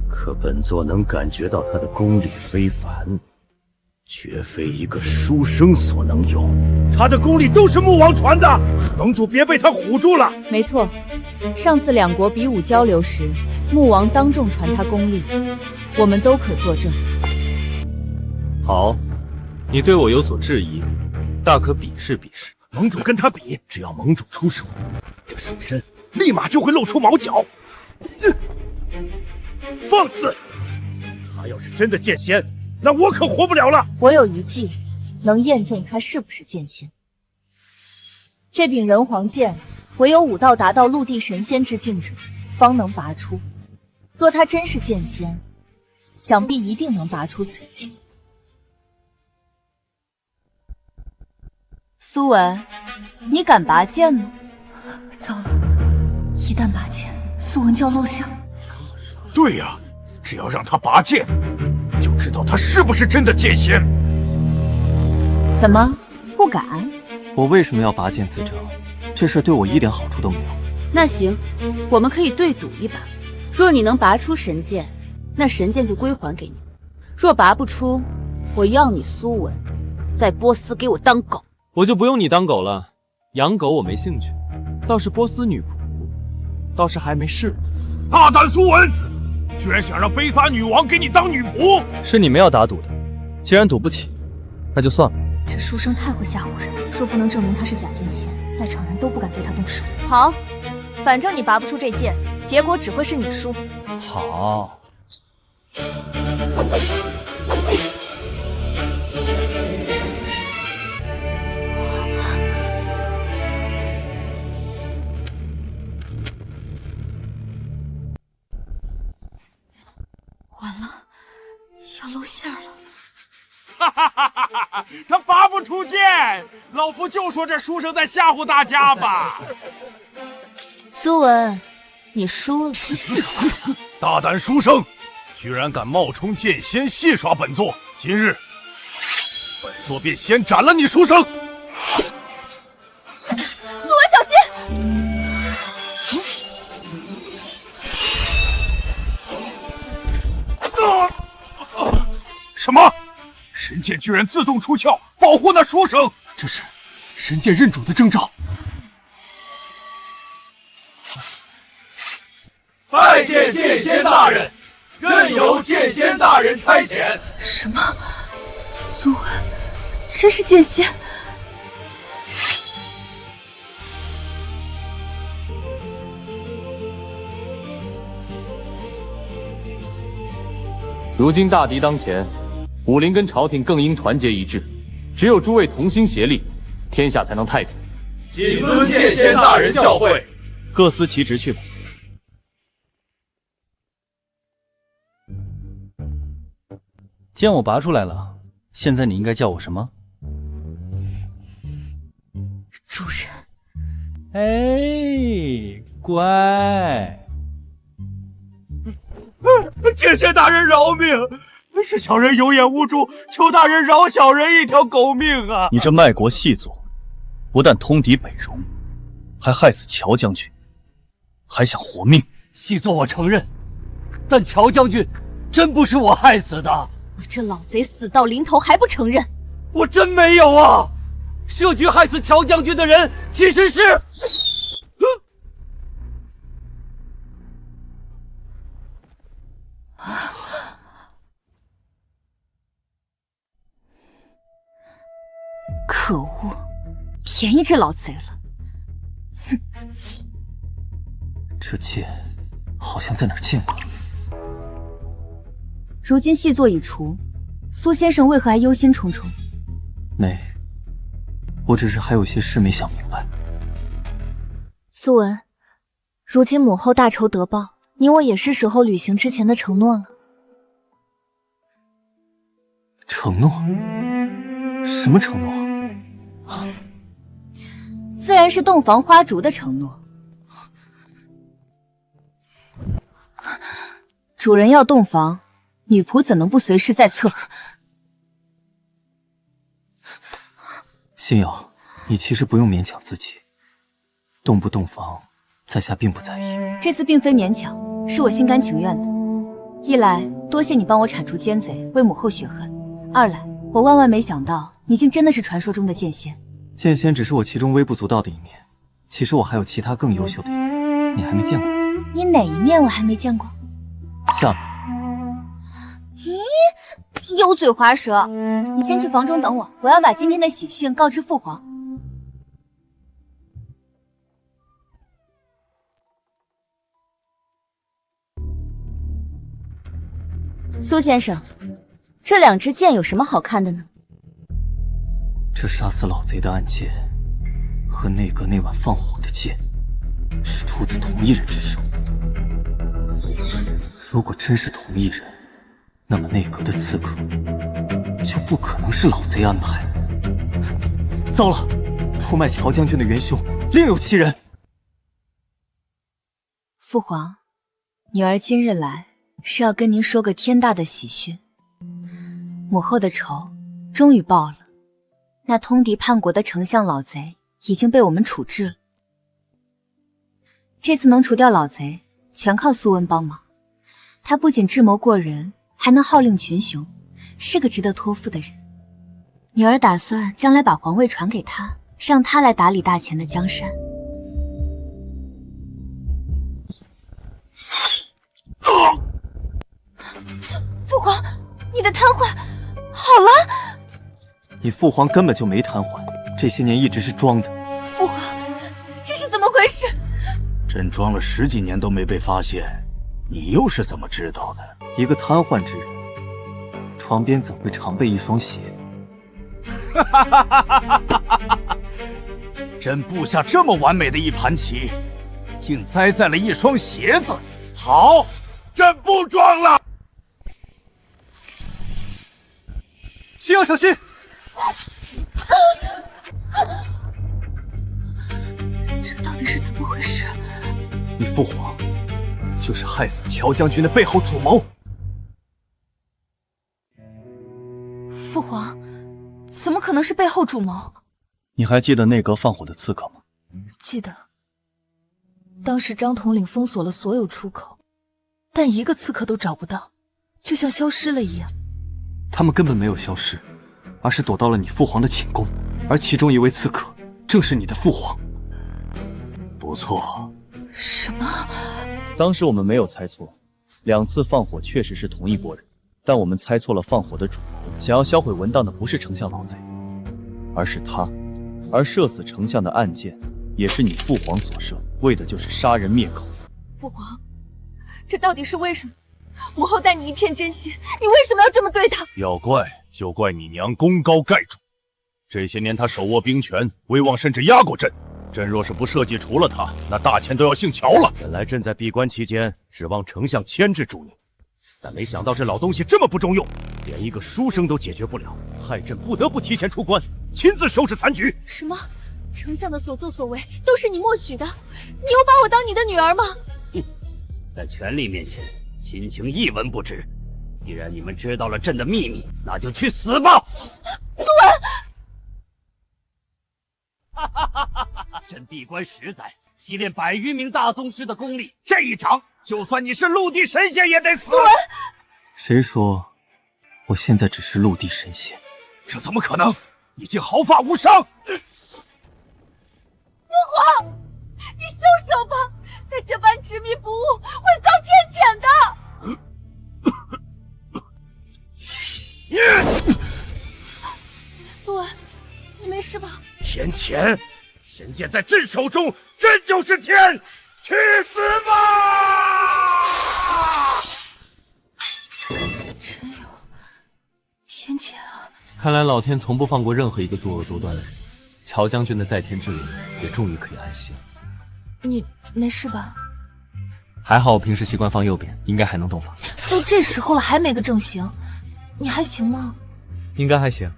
可本座能感觉到他的功力非凡，绝非一个书生所能有。他的功力都是穆王传的，盟主别被他唬住了。没错，上次两国比武交流时，穆王当众传他功力，我们都可作证。好，你对我有所质疑，大可比试比试。盟主跟他比，只要盟主出手，这书生立马就会露出毛脚。放肆！他要是真的剑仙，那我可活不了了。我有一计，能验证他是不是剑仙。这柄人皇剑，唯有武道达到陆地神仙之境者，方能拔出。若他真是剑仙，想必一定能拔出此剑。苏文，你敢拔剑吗？糟了，一旦拔剑，苏文就要露馅。对呀，只要让他拔剑，就知道他是不是真的剑仙。怎么不敢？我为什么要拔剑自证？这事对我一点好处都没有。那行，我们可以对赌一把。若你能拔出神剑，那神剑就归还给你；若拔不出，我要你苏文在波斯给我当狗。我就不用你当狗了，养狗我没兴趣，倒是波斯女仆，倒是还没试。大胆苏文，居然想让卑撒女王给你当女仆！是你们要打赌的，既然赌不起，那就算了。这书生太会吓唬人，若不能证明他是假剑仙，在场人都不敢对他动手。好，反正你拔不出这剑，结果只会是你输。好。完了，要露馅了。哈哈哈哈哈！他拔不出剑，老夫就说这书生在吓唬大家吧。苏文，你输了。大胆书生，居然敢冒充剑仙戏耍本座！今日，本座便先斩了你书生！苏文，小心！什么？神剑居然自动出鞘，保护那书生！这是神剑认主的征兆。拜见剑仙大人，任由剑仙大人差遣。什么？苏文真是剑仙？如今大敌当前，武林跟朝廷更应团结一致，只有诸位同心协力，天下才能太平。谨遵剑仙大人教诲，各司其职去吧。剑我拔出来了，现在你应该叫我什么？主人。哎，乖。剑仙大人饶命！是小人有眼无珠，求大人饶小人一条狗命啊！你这卖国细作，不但通敌北戎，还害死乔将军，还想活命？细作我承认，但乔将军真不是我害死的。你这老贼死到临头还不承认？我真没有啊！设局害死乔将军的人其实是……可恶，便宜这老贼了！哼，这剑好像在哪儿见过。如今细作已除，苏先生为何还忧心忡忡？没，我只是还有些事没想明白。苏文，如今母后大仇得报，你我也是时候履行之前的承诺了。承诺？什么承诺？自然是洞房花烛的承诺。主人要洞房，女仆怎能不随侍在侧？心瑶，你其实不用勉强自己，洞不洞房，在下并不在意。这次并非勉强，是我心甘情愿的。一来多谢你帮我铲除奸贼，为母后雪恨；二来我万万没想到你竟真的是传说中的剑仙。剑仙只是我其中微不足道的一面，其实我还有其他更优秀的一面，你还没见过。你哪一面我还没见过？下面。咦，油嘴滑舌！你先去房中等我，我要把今天的喜讯告知父皇。苏先生，这两支剑有什么好看的呢？这杀死老贼的暗箭和内阁那晚放火的箭是出自同一人之手。如果真是同一人，那么内阁的刺客就不可能是老贼安排。糟了，出卖乔将军的元凶另有其人。父皇，女儿今日来是要跟您说个天大的喜讯，母后的仇终于报了。那通敌叛国的丞相老贼已经被我们处置了。这次能除掉老贼，全靠苏温帮忙。他不仅智谋过人，还能号令群雄，是个值得托付的人。女儿打算将来把皇位传给他，让他来打理大前的江山。父皇，你的瘫痪好了，你父皇根本就没瘫痪，这些年一直是装的。父皇，这是怎么回事？朕装了10几年都没被发现，你又是怎么知道的？一个瘫痪之人，床边怎会常备一双鞋？朕布下这么完美的一盘棋，竟栽在了一双鞋子。好，朕不装了。七要小心！这到底是怎么回事？你父皇就是害死乔将军的背后主谋。父皇怎么可能是背后主谋？你还记得内阁放火的刺客吗？记得，当时张统领封锁了所有出口，但一个刺客都找不到，就像消失了一样。他们根本没有消失，而是躲到了你父皇的寝宫，而其中一位刺客正是你的父皇。不错。什么？当时我们没有猜错，2次放火确实是同一拨人，但我们猜错了放火的主谋。想要销毁文档的不是丞相老贼，而是他。而射死丞相的暗箭也是你父皇所射，为的就是杀人灭口。父皇，这到底是为什么？母后待你一片真心，你为什么要这么对她？要怪就怪你娘功高盖主，这些年她手握兵权，威望甚至压过朕。朕若是不设计除了她，那大钱都要姓乔了。本来朕在闭关期间指望丞相牵制住你，但没想到这老东西这么不中用，连一个书生都解决不了，害朕不得不提前出关，亲自收拾残局。什么？丞相的所作所为都是你默许的？你有把我当你的女儿吗？在权力面前，亲情一文不值。既然你们知道了朕的秘密，那就去死吧！苏文，朕闭关10载，习练100余名大宗师的功力，这一掌，就算你是陆地神仙也得死。苏文，谁说我现在只是陆地神仙？这怎么可能？你竟毫发无伤！父皇，你收手吧，再这般执迷不悟，会遭天谴的。苏文，你没事吧？天谴！神剑在朕手中，朕就是天！去死吧！真有天谴啊！看来老天从不放过任何一个作恶多端的人。乔将军的在天之灵也终于可以安息了。你没事吧？还好我平时习惯放右边，应该还能动法。都这时候了还没个正形，你还行吗？应该还行。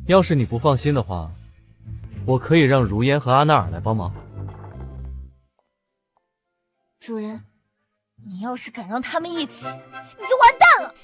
要是你不放心的话，我可以让如烟和阿纳尔来帮忙。主人，你要是敢让他们一起，你就完蛋了。